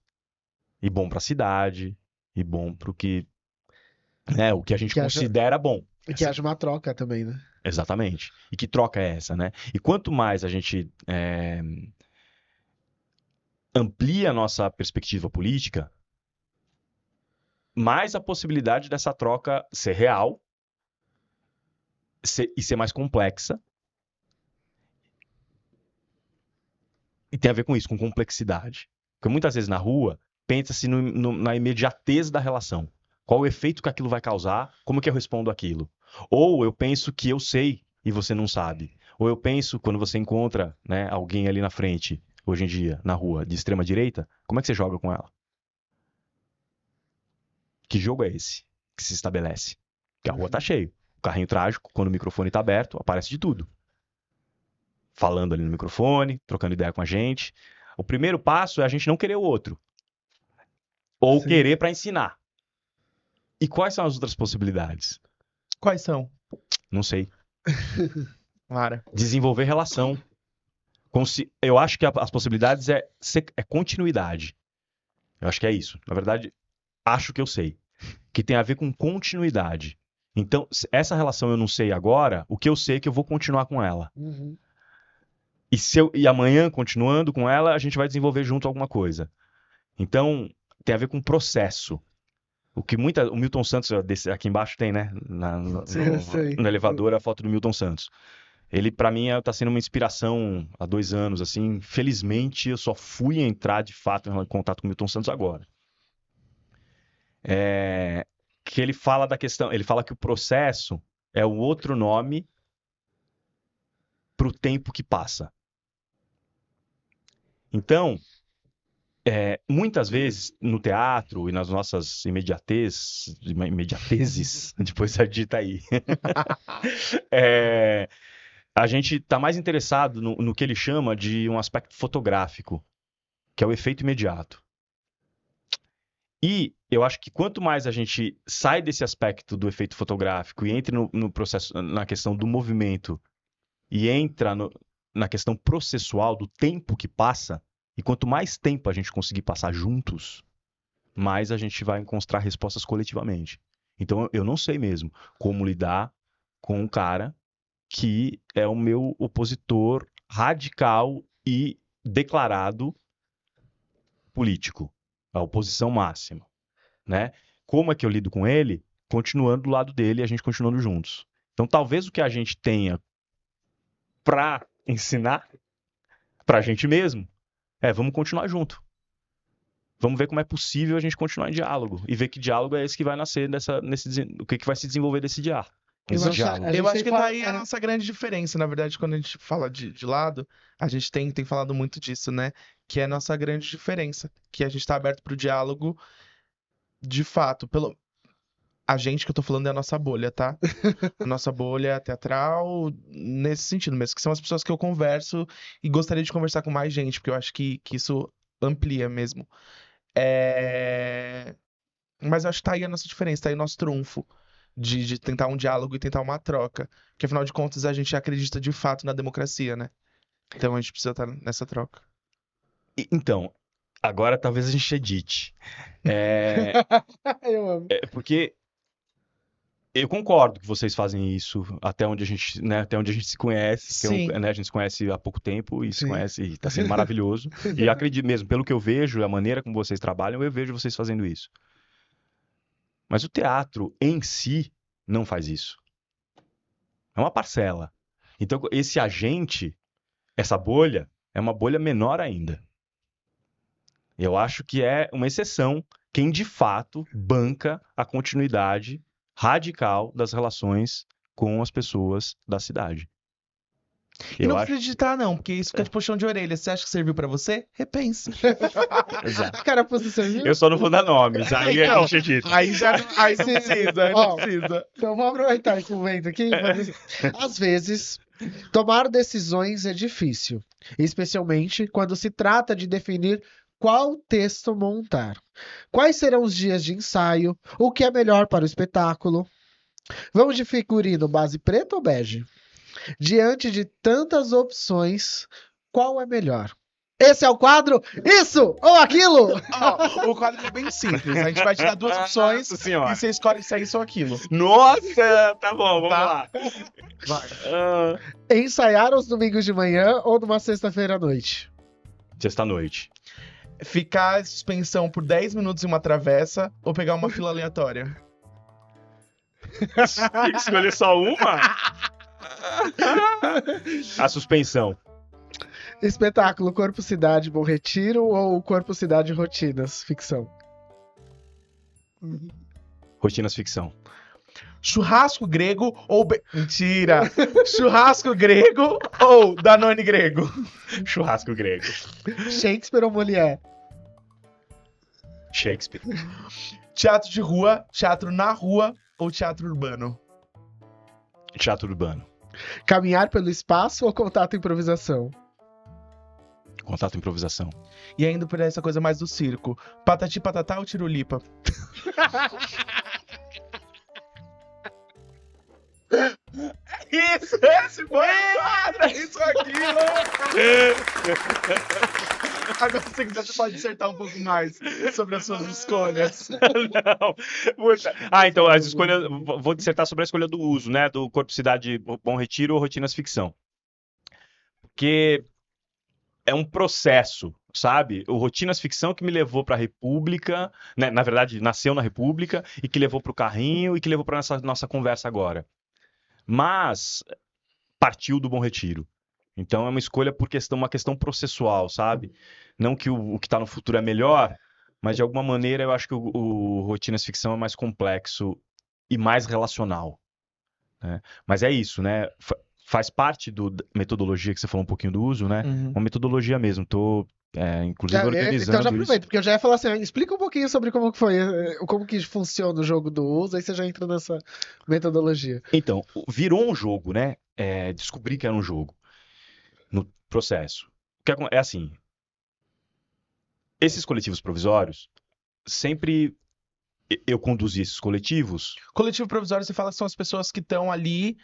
e bom para a cidade, e bom para o que a gente Que haja, considera bom. que haja uma troca também, né? Exatamente. E que troca é essa, né? E quanto mais a gente amplia a nossa perspectiva política, mais a possibilidade dessa troca ser real e ser mais complexa. E tem a ver com isso, com complexidade. Porque muitas vezes na rua, pensa-se na imediatez da relação. Qual o efeito que aquilo vai causar? Como que eu respondo aquilo? Ou eu penso que eu sei e você não sabe. Ou eu penso, quando você encontra, né, alguém ali na frente, hoje em dia, na rua, de extrema direita, como é que você joga com ela? Que jogo é esse que se estabelece? Porque a rua tá cheio. O carrinho trágico, quando o microfone tá aberto, aparece de tudo. Falando ali no microfone, trocando ideia com a gente. O primeiro passo é a gente não querer o outro. Ou Sim. querer para ensinar. E quais são as outras possibilidades? Quais são? Não sei. Lara. Desenvolver relação. Eu acho que as possibilidades é continuidade. Eu acho que é isso. Na verdade, acho que eu sei. Que tem a ver com continuidade. Então, essa relação eu não sei agora, o que eu sei é que eu vou continuar com ela. Uhum. E amanhã, continuando com ela, a gente vai desenvolver junto alguma coisa. Então, tem a ver com processo. O Milton Santos, aqui embaixo tem, né? Sei. No elevador, a foto do Milton Santos. Ele, pra mim, tá sendo uma inspiração há 2 anos, assim. Felizmente, eu só fui entrar, de fato, em contato com o Milton Santos agora. Que ele fala da questão... Ele fala que o processo é o outro nome pro tempo que passa. Então, muitas vezes, no teatro e nas nossas imediatezes, depois você dita aí, a gente está mais interessado no que ele chama de um aspecto fotográfico, que é o efeito imediato. E eu acho que quanto mais a gente sai desse aspecto do efeito fotográfico e entra no processo, na questão do movimento, e entra na questão processual do tempo que passa, e quanto mais tempo a gente conseguir passar juntos, mais a gente vai encontrar respostas coletivamente. Então eu não sei mesmo como lidar com um cara que é o meu opositor radical e declarado político, a oposição máxima, né? Como é que eu lido com ele? Continuando do lado dele e a gente continuando juntos. Então talvez o que a gente tenha para ensinar pra gente mesmo vamos continuar junto. Vamos ver como é possível a gente continuar em diálogo e ver que diálogo é esse que vai nascer o que vai se desenvolver desse diálogo. Eu acho que tá aí a nossa grande diferença, na verdade, quando a gente fala de lado, a gente tem falado muito disso, né? Que é a nossa grande diferença, que a gente tá aberto pro diálogo, de fato, a gente que eu tô falando é a nossa bolha, tá? A nossa bolha teatral, nesse sentido mesmo, que são as pessoas que eu converso e gostaria de conversar com mais gente, porque eu acho que isso amplia mesmo. Mas acho que tá aí a nossa diferença, tá aí o nosso trunfo de tentar um diálogo e tentar uma troca. Porque afinal de contas a gente acredita de fato na democracia, né? Então a gente precisa estar nessa troca. Então, Agora talvez a gente edite. Eu amo. Porque eu concordo que vocês fazem isso até onde a gente, né, até onde a gente se conhece, Sim. né, a gente se conhece há pouco tempo e se Sim. conhece e tá sendo maravilhoso. E acredito mesmo, pelo que eu vejo, a maneira como vocês trabalham, eu vejo vocês fazendo isso. Mas o teatro em si não faz isso. É uma parcela. Então, esse agente, essa bolha, é uma bolha menor ainda. Eu acho que é uma exceção quem de fato banca a continuidade radical das relações com as pessoas da cidade. E Eu não acho. precisa digitar, não, porque isso fica de puxão de orelha. Você acha que serviu pra você? Repense. Exato. A cara você serviu? Eu só não vou dar nomes, aí a Então, gente edita. Aí já aí não precisa, aí Ó. não precisa. Então vamos aproveitar esse momento aqui. Às vezes, tomar decisões é difícil, especialmente quando se trata de definir qual texto montar. Quais serão os dias de ensaio? O que é melhor para o espetáculo? Vamos de figurino base preto ou bege? Diante de tantas opções, qual é melhor? Esse é o quadro Isso ou Aquilo? Ó, o quadro é bem simples. A gente vai te dar duas opções Nossa senhora. e você escolhe se é isso ou aquilo. Nossa, tá bom, vamos Tá. lá. Vai. Ensaiar aos domingos de manhã ou numa sexta-feira à noite? Sexta-noite. Ficar em suspensão por 10 minutos em uma travessa ou pegar uma fila aleatória? Tem que escolher só uma? A suspensão. Espetáculo Corpo Cidade Bom Retiro ou Corpo Cidade Rotinas? Ficção. Rotinas ficção. Churrasco grego ou... Mentira! Churrasco grego ou Danone grego? Churrasco grego. Shakespeare ou Molière? Shakespeare. Teatro de rua, teatro na rua ou teatro urbano? Teatro urbano. Caminhar pelo espaço ou contato improvisação? Contato improvisação. E ainda por essa coisa mais do circo. Patati patatá ou tirulipa? Isso, esse foi o quadro, é isso aqui, Agora, se você quiser, você pode dissertar um pouco mais sobre as suas escolhas. Não. Então as escolhas. Vou dissertar sobre a escolha do uso, né? Do Corpo Cidade Bom Retiro ou Rotinas Ficção. Porque é um processo, sabe? O Rotinas Ficção que me levou para a República, né? Na verdade, nasceu na República e que levou para o Carrinho e que levou para essa nossa conversa agora. Mas partiu do Bom Retiro. Então é uma escolha por uma questão processual, sabe? Não que o que está no futuro é melhor, mas de alguma maneira eu acho que o Rotinas Ficção é mais complexo e mais relacional, né? Mas é isso, né? Faz parte da metodologia que você falou um pouquinho do uso, né? Uma metodologia mesmo. Tô, inclusive, organizando Então já aproveito, isso. porque eu já ia falar assim, explica um pouquinho sobre como que foi, como que funciona o jogo do uso, aí você já entra nessa metodologia. Então, virou um jogo, né? Descobri que era um jogo no processo. É assim, esses coletivos provisórios, sempre eu conduzi esses coletivos. Coletivo provisório, você fala que são as pessoas que estão ali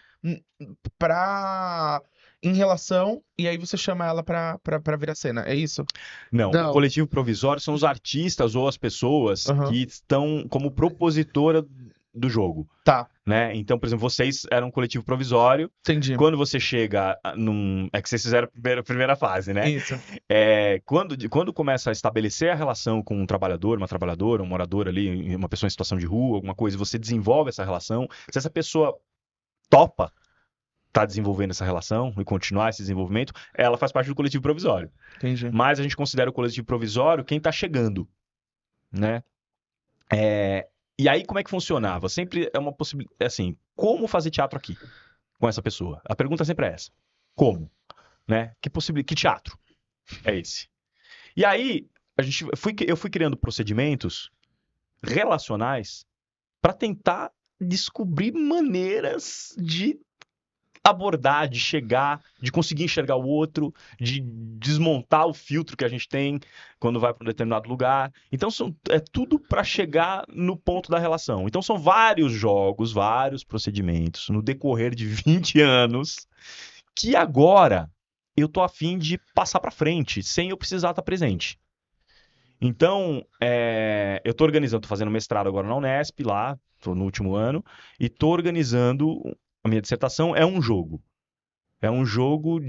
em relação, e aí você chama ela pra virar cena, é isso? Não, Não. o coletivo provisório são os artistas ou as pessoas Aham. que estão como propositora do jogo, Tá, né? Então, por exemplo, vocês eram um coletivo provisório. entendi. Quando você chega É que vocês fizeram a primeira fase, né? Isso. Quando começa a estabelecer a relação com um trabalhador, uma trabalhadora, um morador ali, uma pessoa em situação de rua, alguma coisa, você desenvolve essa relação. Se essa pessoa topa tá desenvolvendo essa relação e continuar esse desenvolvimento, ela faz parte do coletivo provisório. Entendi. Mas a gente considera o coletivo provisório quem tá chegando, né? E aí, como é que funcionava? Sempre é uma possibilidade, assim, como fazer teatro aqui com essa pessoa? A pergunta sempre é essa. Como? Né? Que teatro é esse? E aí, eu fui criando procedimentos relacionais para tentar descobrir maneiras de abordar, de chegar, de conseguir enxergar o outro, de desmontar o filtro que a gente tem quando vai para um determinado lugar. Então é tudo para chegar no ponto da relação. Então são vários jogos, vários procedimentos no decorrer de 20 anos que agora eu tô a fim de passar para frente sem eu precisar estar presente. Então, eu tô organizando, tô fazendo mestrado agora na Unesp, lá, tô no último ano, e tô organizando, a minha dissertação é um jogo. É um jogo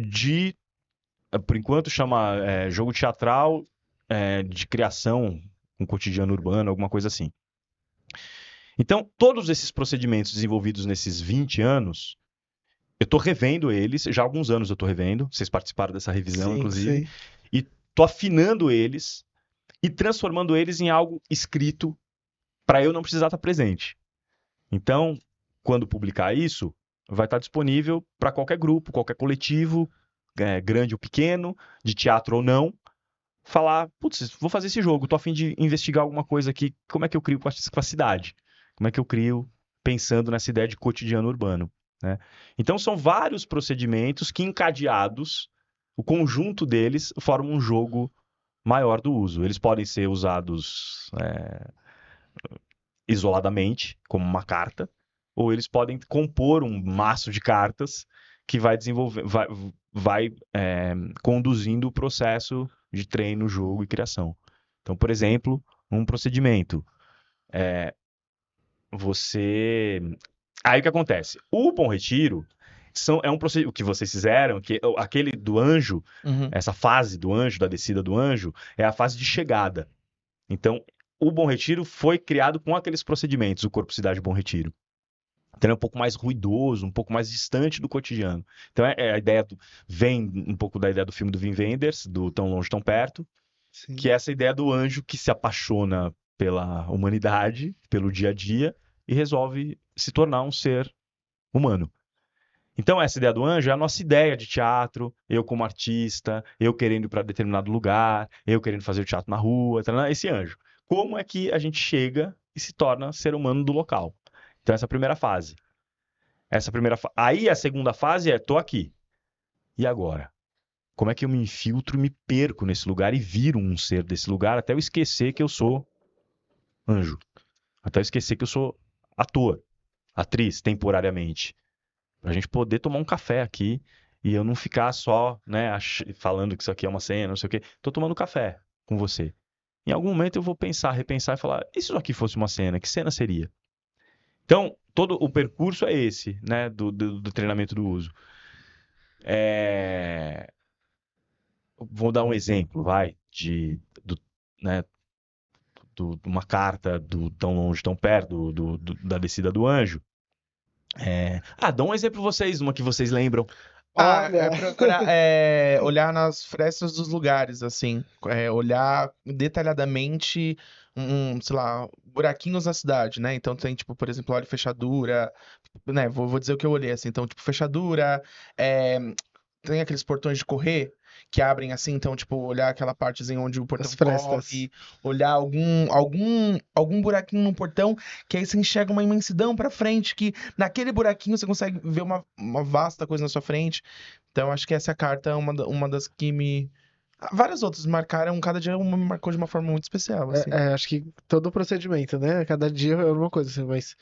por enquanto chama jogo teatral de criação, um cotidiano urbano, alguma coisa assim. Então, todos esses procedimentos desenvolvidos nesses 20 anos, eu tô revendo eles, já há alguns anos eu tô revendo, vocês participaram dessa revisão, Sim, inclusive, sim. e tô afinando eles e transformando eles em algo escrito para eu não precisar estar presente. Então, quando publicar isso, vai estar disponível para qualquer grupo, qualquer coletivo, grande ou pequeno, de teatro ou não, falar, putz, vou fazer esse jogo, tô a fim de investigar alguma coisa aqui, como é que eu crio com a cidade? Como é que eu crio pensando nessa ideia de cotidiano urbano? Né? Então, são vários procedimentos que, encadeados, o conjunto deles forma um jogo maior do uso. Eles podem ser usados isoladamente, como uma carta, ou eles podem compor um maço de cartas que vai desenvolver, vai conduzindo o processo de treino, jogo e criação. Então, por exemplo, um procedimento. Aí o que acontece? O Bom Retiro é um procedimento que vocês fizeram, que aquele do anjo, Uhum. essa fase do anjo, da descida do anjo, é a fase de chegada. Então, o Bom Retiro foi criado com aqueles procedimentos, o Corpo Cidade Bom Retiro. Então é um pouco mais ruidoso, um pouco mais distante do cotidiano. Então a ideia vem um pouco da ideia do filme do Wim Wenders, do Tão Longe, Tão Perto, Sim. que é essa ideia do anjo que se apaixona pela humanidade, pelo dia a dia, e resolve se tornar um ser humano. Então essa ideia do anjo é a nossa ideia de teatro, eu como artista, eu querendo ir para determinado lugar, eu querendo fazer o teatro na rua, esse anjo. Como é que a gente chega e se torna ser humano do local? Então essa é a primeira fase. Aí a segunda fase tô aqui. E agora? Como é que eu me infiltro, me perco nesse lugar e viro um ser desse lugar até eu esquecer que eu sou anjo? Até eu esquecer que eu sou ator, atriz, temporariamente. Pra gente poder tomar um café aqui e eu não ficar só, né, falando que isso aqui é uma cena, não sei o quê. Tô tomando café com você. Em algum momento eu vou pensar, repensar e falar, e se isso aqui fosse uma cena? Que cena seria? Então, todo o percurso é esse, né, do treinamento do uso. Vou dar um exemplo, né, de uma carta do Tão Longe, Tão Perto, da descida do anjo. Dá um exemplo vocês, uma que vocês lembram. Olha, Procurar olhar nas frestas dos lugares, assim. Olhar detalhadamente, sei lá, buraquinhos na cidade, né? Então tem, tipo, por exemplo, olha fechadura, né? Vou dizer o que eu olhei, assim. Então, tipo, fechadura, é, tem aqueles portões de correr que abrem assim, então, tipo, olhar aquela partezinha onde o portão as frestas. corre, olhar algum buraquinho no portão, que aí você enxerga uma imensidão pra frente, que naquele buraquinho você consegue ver uma vasta coisa na sua frente. Então, acho que essa carta é uma das que me. Várias outras marcaram, cada dia uma me marcou de uma forma muito especial, assim. Acho que todo o procedimento, né? Cada dia é uma coisa assim, mas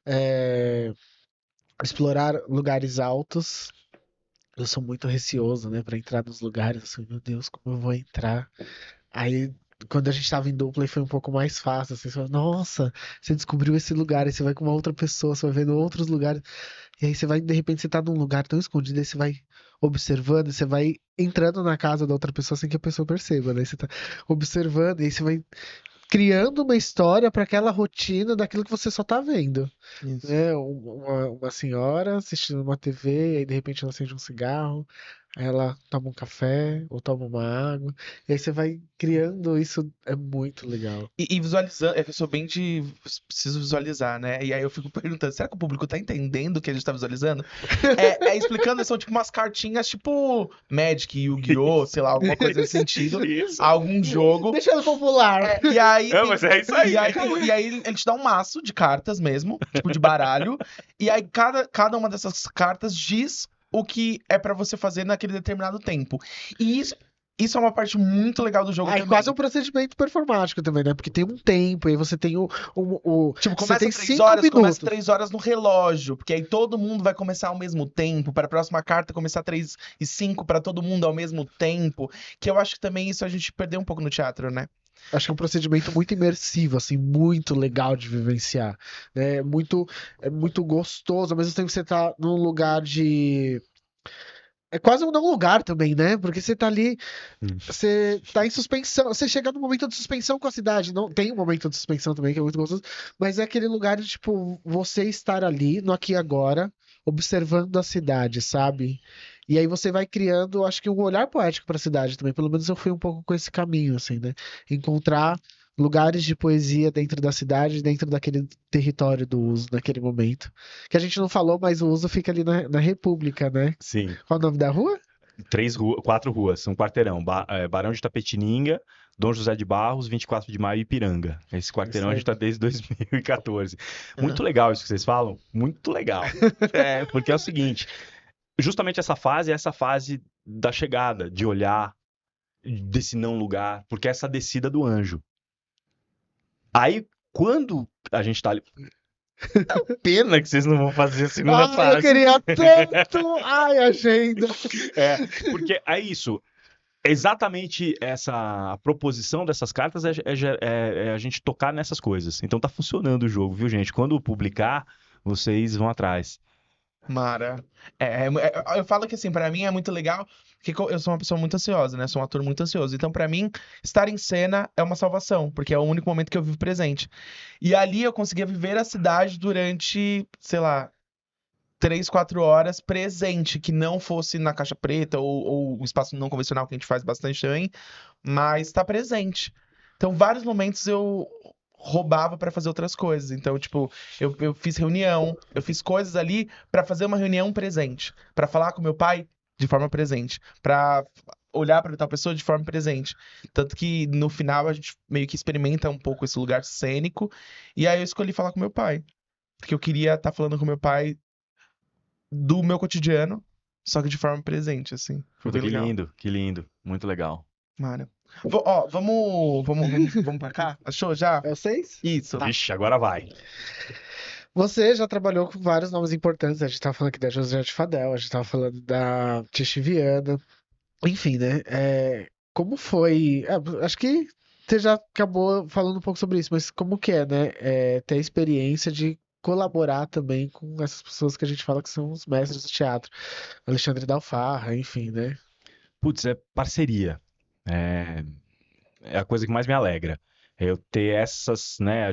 é, explorar lugares altos. Eu sou muito receoso, né, pra entrar nos lugares, assim, meu Deus, como eu vou entrar? Aí, quando a gente tava em dupla, aí foi um pouco mais fácil, assim, você fala, nossa, você descobriu esse lugar, aí você vai com uma outra pessoa, você vai vendo outros lugares, e aí você vai, de repente, você tá num lugar tão escondido, aí você vai observando, e você vai entrando na casa da outra pessoa sem que a pessoa perceba, né? Você tá observando, e aí você vai criando uma história pra aquela rotina daquilo que você só tá vendo. Isso. Né? Uma senhora assistindo uma TV, e aí de repente ela acende um cigarro, aí ela toma um café ou toma uma água, e aí você vai criando isso, é muito legal. E visualizando, é que eu sou bem de. Preciso visualizar, né? E aí eu fico perguntando, será que o público tá entendendo o que a gente tá visualizando? Explicando, são tipo umas cartinhas, tipo Magic, Yu-Gi-Oh!, sei lá, alguma coisa nesse sentido. Isso. Algum jogo. Deixa ela popular. E aí. Mas é isso aí. E aí ele te dá um maço de cartas mesmo, tipo de baralho. E aí cada uma dessas cartas diz o que é pra você fazer naquele determinado tempo. E isso é uma parte muito legal do jogo Aí também. quase um procedimento performático também, né? Porque tem um tempo, aí você tem Tipo, você começa tem 3 5 horas, começa minutos. 3 horas no relógio, porque aí todo mundo vai começar ao mesmo tempo, para a próxima carta começar 3 e 5 para todo mundo ao mesmo tempo, que eu acho que também isso a gente perdeu um pouco no teatro, né? Acho que é um procedimento muito imersivo, assim, muito legal de vivenciar, né? É muito gostoso, ao mesmo tempo que você tá num lugar de... É quase um não lugar também, né? Porque você tá ali, Hum. você tá em suspensão, você chega num momento de suspensão com a cidade, não tem um momento de suspensão também que é muito gostoso, mas é aquele lugar de, tipo, você estar ali, no aqui e agora, observando a cidade, sabe? E aí você vai criando, acho que um olhar poético para a cidade também, pelo menos eu fui um pouco com esse caminho, assim, né? Encontrar lugares de poesia dentro da cidade, dentro daquele território do uso, naquele momento. Que a gente não falou, mas o uso fica ali na República, né? Sim. Qual o nome da rua? 4 ruas, um quarteirão. Barão de Tapetininga, Dom José de Barros, 24 de Maio e Ipiranga. Esse quarteirão a gente tá desde 2014. Muito legal isso que vocês falam. Muito legal. Porque é o seguinte, justamente essa fase é essa fase da chegada, de olhar, desse não lugar, porque é essa descida do anjo. Aí, quando a gente tá ali... Pena que vocês não vão fazer a segunda Ai, fase. eu queria tanto! Ai, agenda! Porque é isso. Exatamente essa a proposição dessas cartas é a gente tocar nessas coisas. Então tá funcionando o jogo, viu, gente? Quando publicar, vocês vão atrás. Mara. Eu falo que assim, pra mim é muito legal, porque eu sou uma pessoa muito ansiosa, né? Sou um ator muito ansioso. Então, pra mim, estar em cena é uma salvação, porque é o único momento que eu vivo presente. E ali eu conseguia viver a cidade durante, sei lá, 3, 4 horas presente, que não fosse na caixa preta ou o espaço não convencional que a gente faz bastante também, mas tá presente. Então, vários momentos eu roubava pra fazer outras coisas. Então, tipo, eu fiz reunião, eu fiz coisas ali pra fazer uma reunião presente, pra falar com meu pai de forma presente, pra olhar pra tal pessoa de forma presente. Tanto que no final a gente meio que experimenta um pouco esse lugar cênico, e aí eu escolhi falar com meu pai. Porque eu queria estar falando com meu pai do meu cotidiano, só que de forma presente, assim. Foi Puta, bem que legal. lindo, que lindo. Muito legal. Mara. Ó, vamos pra cá? Achou já? É vocês? Isso. Vixe, agora vai. Você já trabalhou com vários nomes importantes. A gente tava falando aqui da José de Fadel, a gente tava falando da Tish Viana. Enfim, né? Como foi? Acho que você já acabou falando um pouco sobre isso, mas como que é, né? Ter a experiência de colaborar também com essas pessoas que a gente fala que são os mestres do teatro. Alexandre Dalfarra, enfim, né? Putz, é parceria. É, é a coisa que mais me alegra. Eu ter essas, né?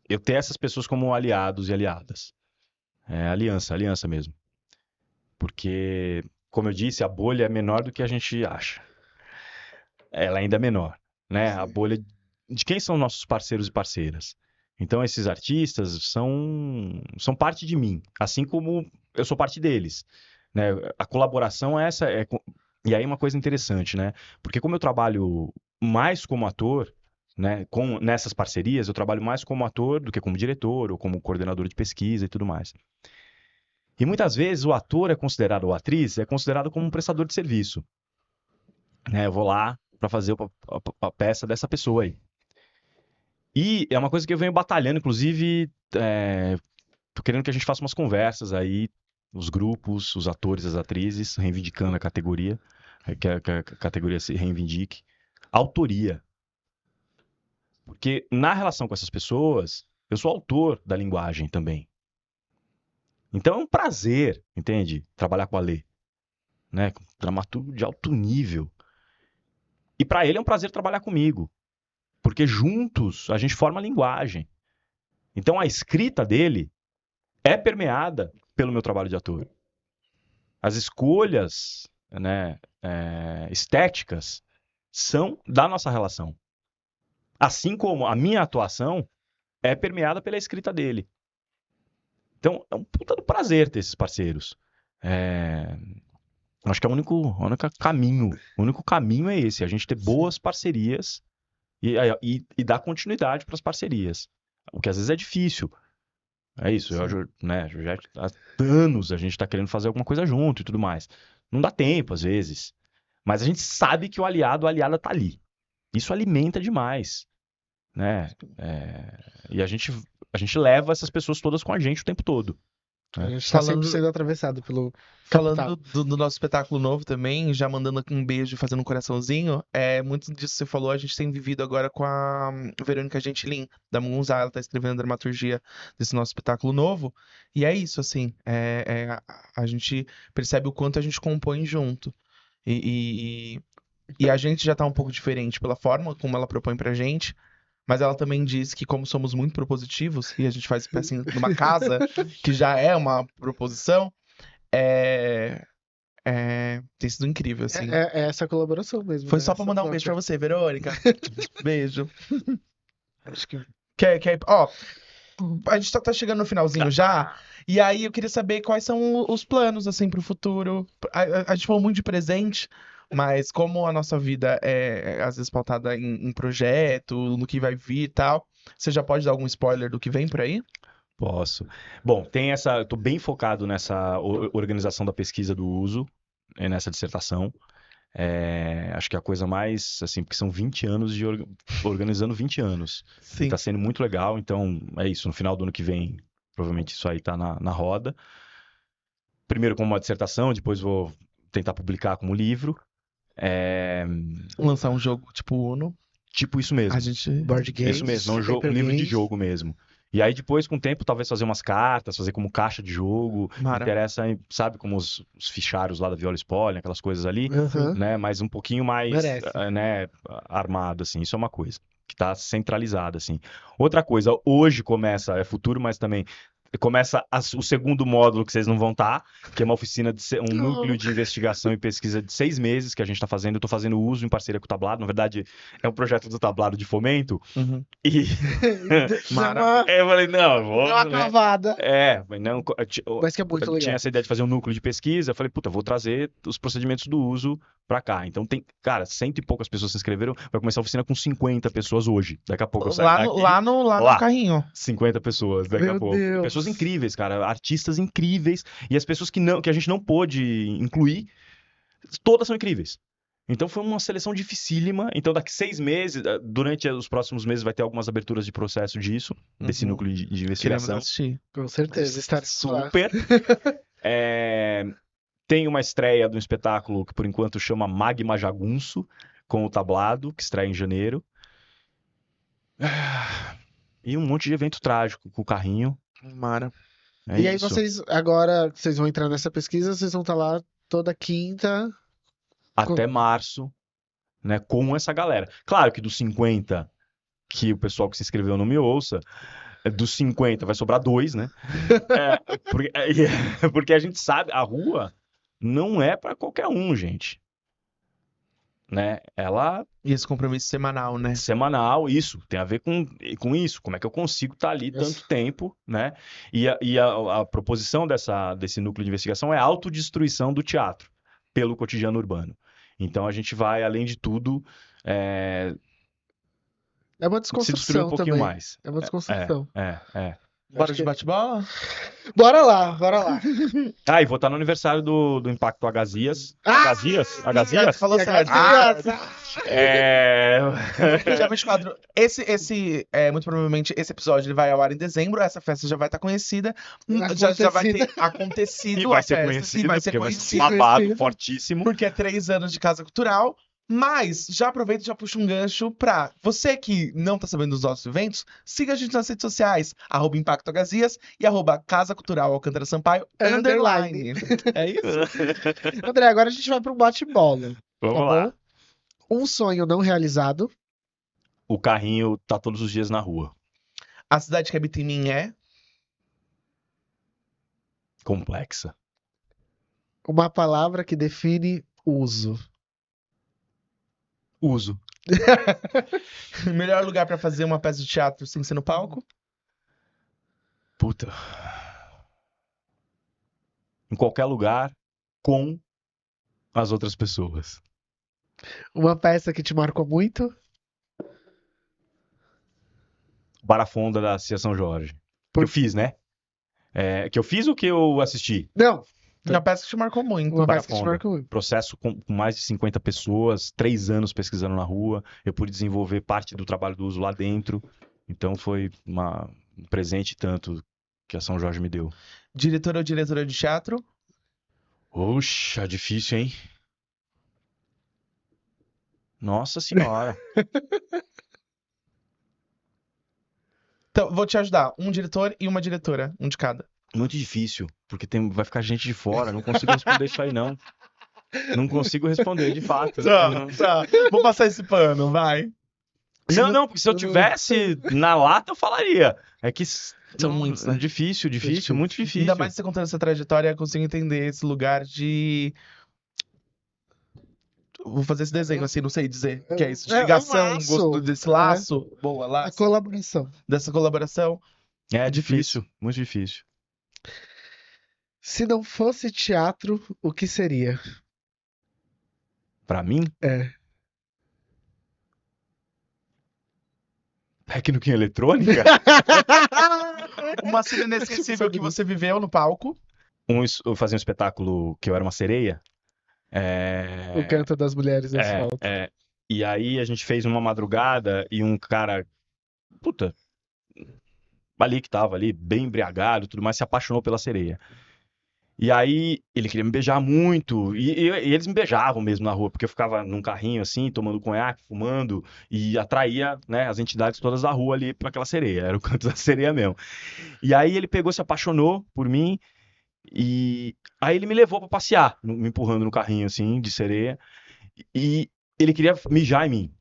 Eu ter essas pessoas como aliados e aliadas. É aliança, aliança mesmo. Porque, como eu disse, a bolha é menor do que a gente acha. Ela ainda é menor, né? A bolha de quem são nossos parceiros e parceiras. Então, esses artistas são parte de mim, assim como eu sou parte deles, né? A colaboração é essa, e aí uma coisa interessante, né? Porque como eu trabalho mais como ator, né? Nessas parcerias, eu trabalho mais como ator do que como diretor ou como coordenador de pesquisa e tudo mais. E muitas vezes o ator é considerado, ou a atriz é considerado como um prestador de serviço, né? Eu vou lá para fazer a peça dessa pessoa aí. E é uma coisa que eu venho batalhando, inclusive, tô querendo que a gente faça umas conversas aí, os grupos, os atores, as atrizes, reivindicando a categoria, que a categoria se reivindique. Autoria. Porque na relação com essas pessoas, eu sou autor da linguagem também. Então é um prazer, entende? Trabalhar com a Lê, né? Dramaturgo de alto nível. E para ele é um prazer trabalhar comigo, porque juntos a gente forma a linguagem. Então a escrita dele é permeada pelo meu trabalho de ator. As escolhas, né, estéticas são da nossa relação. Assim como a minha atuação é permeada pela escrita dele. Então é um puta do prazer ter esses parceiros. Acho que é o único caminho é esse, a gente ter boas parcerias e dar continuidade para as parcerias. O que às vezes é difícil. É isso, né, já há anos a gente está querendo fazer alguma coisa junto e tudo mais. Não dá tempo, às vezes. Mas a gente sabe que a aliada tá ali. Isso alimenta demais, né? E a gente leva essas pessoas todas com a gente o tempo todo. A gente tá Falando- sempre sendo atravessado pelo Falando capital. do nosso espetáculo novo também, já mandando um beijo, fazendo um coraçãozinho, muito disso que você falou, a gente tem vivido agora com a Verônica Gentilin, da Munza, ela tá escrevendo a dramaturgia desse nosso espetáculo novo, e é isso, assim, a gente percebe o quanto a gente compõe junto, e a gente já tá um pouco diferente pela forma como ela propõe pra gente, mas ela também diz que como somos muito propositivos, e a gente faz assim, numa casa, que já é uma proposição, tem sido incrível, assim. É essa colaboração mesmo. Foi né? só pra Essa mandar um troca. beijo pra você, Verônica. Beijo. Acho que Ó, a gente tá chegando no finalzinho já, e aí eu queria saber quais são os planos, assim, pro futuro. A gente falou muito de presente, mas como a nossa vida é às vezes pautada em projeto, no que vai vir e tal, você já pode dar algum spoiler do que vem por aí? Posso. Bom, eu tô bem focado nessa organização da pesquisa do uso, nessa dissertação. Acho que é a coisa mais, assim, porque são 20 anos organizando 20 anos. Sim. Tá sendo muito legal, então é isso. No final do ano que vem, provavelmente isso aí tá na roda. Primeiro como uma dissertação, depois vou tentar publicar como livro. Lançar um jogo tipo Uno. Tipo isso mesmo. A gente. board games. Isso mesmo, um paper livro de games. jogo mesmo. E aí depois, com o tempo, talvez fazer umas cartas, fazer como caixa de jogo. Me Mara. interessa, sabe, como os fichários lá da Viola Spoiler, aquelas coisas ali, Aham. né? Mas um pouquinho mais, Merece. né, armado, assim. Isso é uma coisa que tá centralizada, assim. Outra coisa, hoje começa, é futuro, mas também começa o segundo módulo que vocês não vão estar, que é uma oficina, um núcleo de investigação e pesquisa de 6 meses que a gente está fazendo. Eu estou fazendo uso em parceria com o Tablado. Na verdade, é um projeto do Tablado de fomento. Uhum. E Mara. eu falei, não, eu vou, Deu uma né? cavada. Mas não, Mas que é muito eu legal. tinha essa ideia de fazer um núcleo de pesquisa. Eu falei, puta, vou trazer os procedimentos do uso pra cá. Então tem, cara, 100 e poucas pessoas se inscreveram. Vai começar a oficina com 50 pessoas hoje. Daqui a pouco eu saio daqui, Lá no Lá. carrinho. 50 pessoas daqui Meu a pouco. Deus. Pessoas incríveis, cara, artistas incríveis. E as pessoas que a gente não pôde incluir, todas são incríveis. Então foi uma seleção dificílima. Então daqui 6 meses, durante os próximos meses vai ter algumas aberturas de processo disso, desse Uhum. núcleo de Queremos investigação. assistir. Com certeza. Estaremos lá. Super. Tem uma estreia de um espetáculo que por enquanto chama Magma Jagunço, com o Tablado, que estreia em janeiro. E um monte de evento trágico com o carrinho. Mara. E aí isso. vocês, agora que vocês vão entrar nessa pesquisa, vocês vão estar lá toda quinta. Até março, né, com essa galera. Claro que dos 50 que o pessoal que se inscreveu não me ouça, dos 50 vai sobrar 2, né? Porque a gente sabe, a rua não é pra qualquer um, gente. Né? Ela E esse compromisso semanal, né? semanal, isso, tem a ver com isso, como é que eu consigo estar ali tanto tempo, né? E a proposição desse núcleo de investigação é a autodestruição do teatro pelo cotidiano urbano. Então a gente vai, além de tudo, É uma se destruir desconstrução um pouquinho também. mais. É uma desconstrução. Bora Acho de que- bate-bola? Bora lá, bora lá. E vou estar no aniversário do Impacto Agazias. Ah! Agazias? Falou E certo. Dia 24. Muito provavelmente, esse episódio ele vai ao ar em dezembro. Essa festa já vai estar conhecida. Já vai ter acontecido E vai a ser festa. conhecido, Sim, vai ser porque vai ser conhecido. um babado Conhecido. fortíssimo. Porque é 3 anos de Casa Cultural. Mas já aproveita e já puxa um gancho pra você que não tá sabendo dos nossos eventos, siga a gente nas redes sociais, @Impacto Agazias e @Casa Cultural Alcântara Sampaio, _. É isso? André, agora a gente vai para um bate-bola. Vamos Tá lá. bom? Um sonho não realizado. O carrinho tá todos os dias na rua. A cidade que habita em mim é... Complexa. Uma palavra que define uso. Uso. Melhor lugar pra fazer uma peça de teatro sem ser no palco? Puta. Em qualquer lugar, com as outras pessoas. Uma peça que te marcou muito. Barafonda da Cia São Jorge. Por- Que eu fiz, né? Que eu fiz ou que eu assisti? Não, Uma peça que te marcou muito. uma peça que te Barafonda. marcou muito. Processo com mais de 50 pessoas, 3 anos pesquisando na rua. Eu pude desenvolver parte do trabalho do uso lá dentro. Então foi um presente tanto que a São Jorge me deu. Diretor ou diretora de teatro? Poxa, difícil, hein? Nossa senhora. Então, vou te ajudar. Um diretor e uma diretora. Um de cada. Muito difícil, porque vai ficar gente de fora. Não consigo responder isso aí, não. Não consigo responder, de fato. Tá. Vou passar esse pano, vai. Não, porque se eu tivesse na lata, eu falaria. É que São muitos, né? Difícil, Difícil. muito difícil. Ainda mais você contando essa trajetória, eu consigo entender esse lugar de. Vou fazer esse desenho assim, não sei dizer. Que é isso? De É um ligação, laço. gosto desse laço. Boa, A laço. colaboração. Dessa colaboração. É difícil, muito difícil. Se não fosse teatro, o que seria? Pra mim, É. técnico em eletrônica, Uma cena inesquecível que você viveu no palco. eu fazia um espetáculo que eu era uma sereia. O canto das mulheres do asfalto. E aí a gente fez uma madrugada e um cara, puta, ali que tava ali, bem embriagado e tudo mais, se apaixonou pela sereia. E aí ele queria me beijar muito, e eles me beijavam mesmo na rua, porque eu ficava num carrinho assim, tomando conhaque, fumando, e atraía, né, as entidades todas da rua ali pra aquela sereia, era o canto da sereia mesmo. E aí ele pegou, se apaixonou por mim, e aí ele me levou pra passear, me empurrando no carrinho assim, de sereia, e ele queria mijar em mim.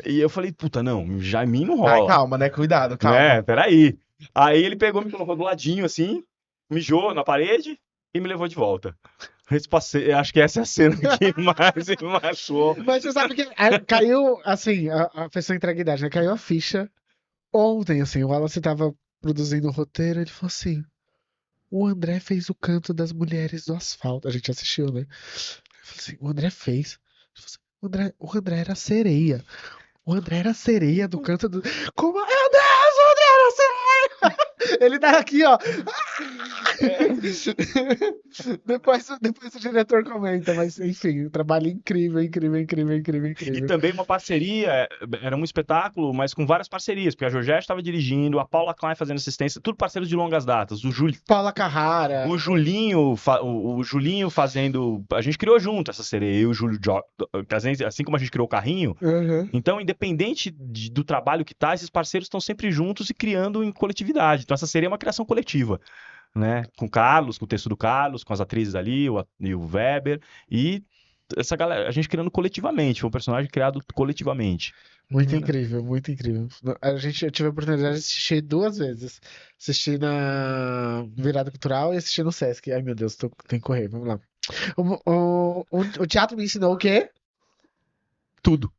E eu falei, puta, não, mijar em mim não Ai, rola. calma, né? Cuidado, calma. É, peraí. Aí ele pegou, me colocou do ladinho, assim, mijou na parede e me levou de volta. Acho que essa é a cena que mais me marcou. Mas você sabe que caiu, assim, a pessoa entrega a idade, né? Caiu a ficha ontem, assim, o Wallace tava produzindo o roteiro, ele falou assim, o André fez o canto das mulheres do asfalto. A gente assistiu, né? Ele falou assim, o André fez. Ele falou assim, o André era sereia. O André era sereia do canto do... Como? Meu Deus, o André era sereia! Ele tá aqui, ó. Depois o diretor comenta, mas enfim, um trabalho incrível, incrível, incrível, incrível, E incrível. também uma parceria, era um espetáculo, mas com várias parcerias, porque a Georgette estava dirigindo, a Paula Klein fazendo assistência, tudo parceiros de longas datas. Paula Carrara. O Julinho fazendo. A gente criou junto essa sereia, eu e o Júlio assim como a gente criou o carrinho. Uhum. Então, independente do trabalho que tá, esses parceiros estão sempre juntos e criando em coletividade. Então, essa seria uma criação coletiva, né? Com o Carlos, com o texto do Carlos, com as atrizes ali, e o Weber, e essa galera, a gente criando coletivamente, foi um personagem criado coletivamente. Muito incrível, muito incrível. Eu tive a oportunidade de assistir 2 vezes. Assisti na Virada Cultural e assisti no Sesc. Ai, meu Deus, tenho que correr, vamos lá. O teatro me ensinou o quê? Tudo.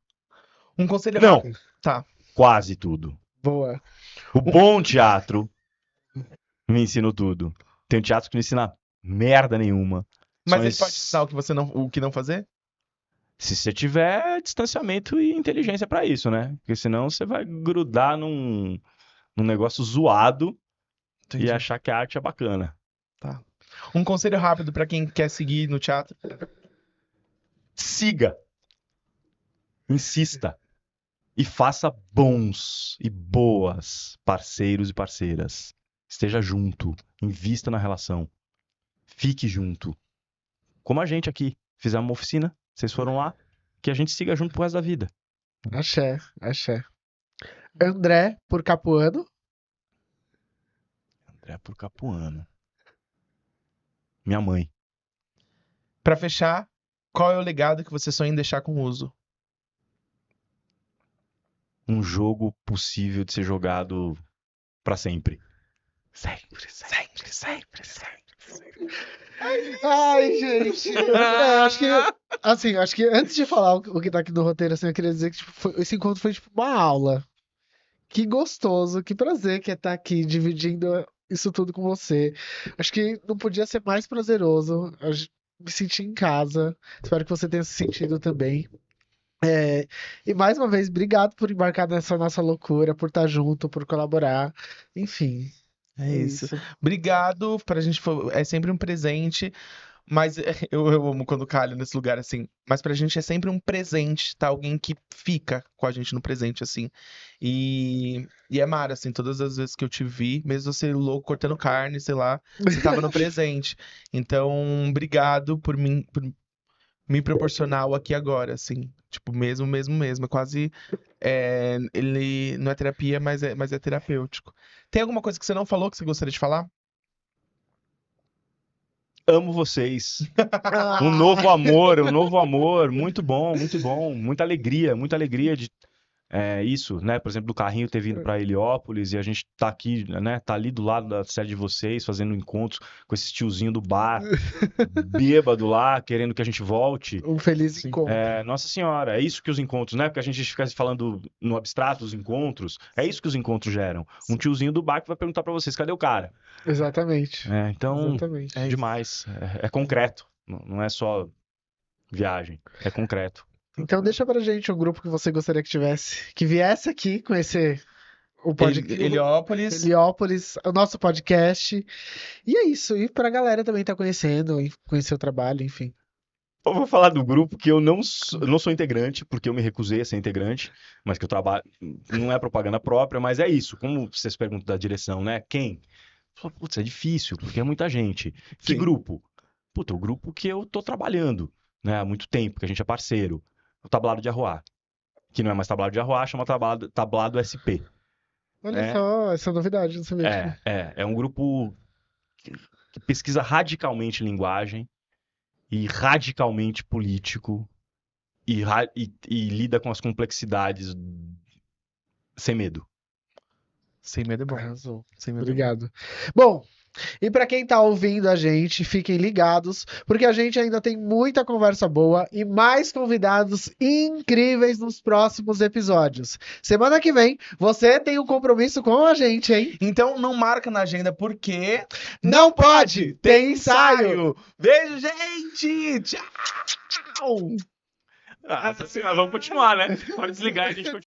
Um conselho Não. rápido. Tá. Quase tudo. Boa. O bom teatro me ensinou tudo. Tem um teatro que não ensina merda nenhuma. Mas ele pode ensinar o que não fazer? Se você tiver distanciamento e inteligência pra isso, né? Porque senão você vai grudar num negócio zoado Entendi. e achar que a arte é bacana. Tá. Um conselho rápido pra quem quer seguir no teatro. Siga. Insista. E faça bons e boas parceiros e parceiras. Esteja junto. Invista na relação. Fique junto. Como a gente aqui. Fizemos uma oficina. Vocês foram lá. Que a gente siga junto pro resto da vida. Axé, axé. André por Capuano. André por Capuano. Minha mãe. Pra fechar, qual é o legado que você sonha em deixar com o uso? Um jogo possível de ser jogado pra sempre. Sempre, sempre, sempre, sempre. Ai, gente. Acho que antes de falar o que tá aqui no roteiro, assim, eu queria dizer que tipo, esse encontro foi tipo uma aula. Que gostoso, que prazer que é estar aqui dividindo isso tudo com você. Acho que não podia ser mais prazeroso. Me senti em casa. Espero que você tenha se sentido também. E mais uma vez, obrigado por embarcar nessa nossa loucura, por estar junto, por colaborar. Enfim, É isso. Obrigado. Pra gente é sempre um presente. Mas eu amo quando calho nesse lugar, assim. Mas pra gente é sempre um presente, tá? Alguém que fica com a gente no presente, assim. E é mara, assim, todas as vezes que eu te vi, mesmo você louco cortando carne, sei lá, você tava no presente. Então, obrigado por me proporcionar o aqui e agora, assim. Tipo, mesmo. É quase. Ele não é terapia, mas é terapêutico. Tem alguma coisa que você não falou que você gostaria de falar? Amo vocês. Um novo amor, muito bom, muita alegria de isso, né? Por exemplo, do carrinho ter vindo para Heliópolis e a gente tá aqui, né? Tá ali do lado da sede de vocês, fazendo encontros com esse tiozinho do bar, bêbado lá, querendo que a gente volte. Um feliz encontro. Nossa Senhora, é isso que os encontros, né? Porque a gente fica falando no abstrato os encontros, é isso que os encontros geram. Um tiozinho do bar que vai perguntar para vocês, cadê o cara? Exatamente. Então, Exatamente. é demais. É concreto, não é só viagem, é concreto. Então deixa pra gente um grupo que você gostaria que viesse aqui conhecer o podcast. Heliópolis, o nosso podcast. E é isso. E pra galera também tá conhecendo, e conhecer o trabalho, enfim. Eu vou falar do grupo que eu não sou integrante, porque eu me recusei a ser integrante, mas que eu trabalho. Não é propaganda própria, mas é isso. Como vocês perguntam da direção, né? Quem? Putz, é difícil, porque é muita gente. Que Sim. grupo? Puta, o grupo que eu tô trabalhando, né? Há muito tempo, que a gente é parceiro. O Tablado de Arroá. Que não é mais Tablado de Arroá, chama Tablado SP. Olha só, essa novidade, não sabia. É um grupo que pesquisa radicalmente linguagem e radicalmente político e lida com as complexidades sem medo. Sem medo é bom. Arrasou. Sem medo é bom. Obrigado. Bom, e pra quem tá ouvindo a gente, fiquem ligados, porque a gente ainda tem muita conversa boa e mais convidados incríveis nos próximos episódios. Semana que vem, você tem um compromisso com a gente, hein? Então não marca na agenda porque Não pode! Tem ensaio! Beijo, gente! Tchau! Vamos continuar, né? Pode desligar e a gente continua.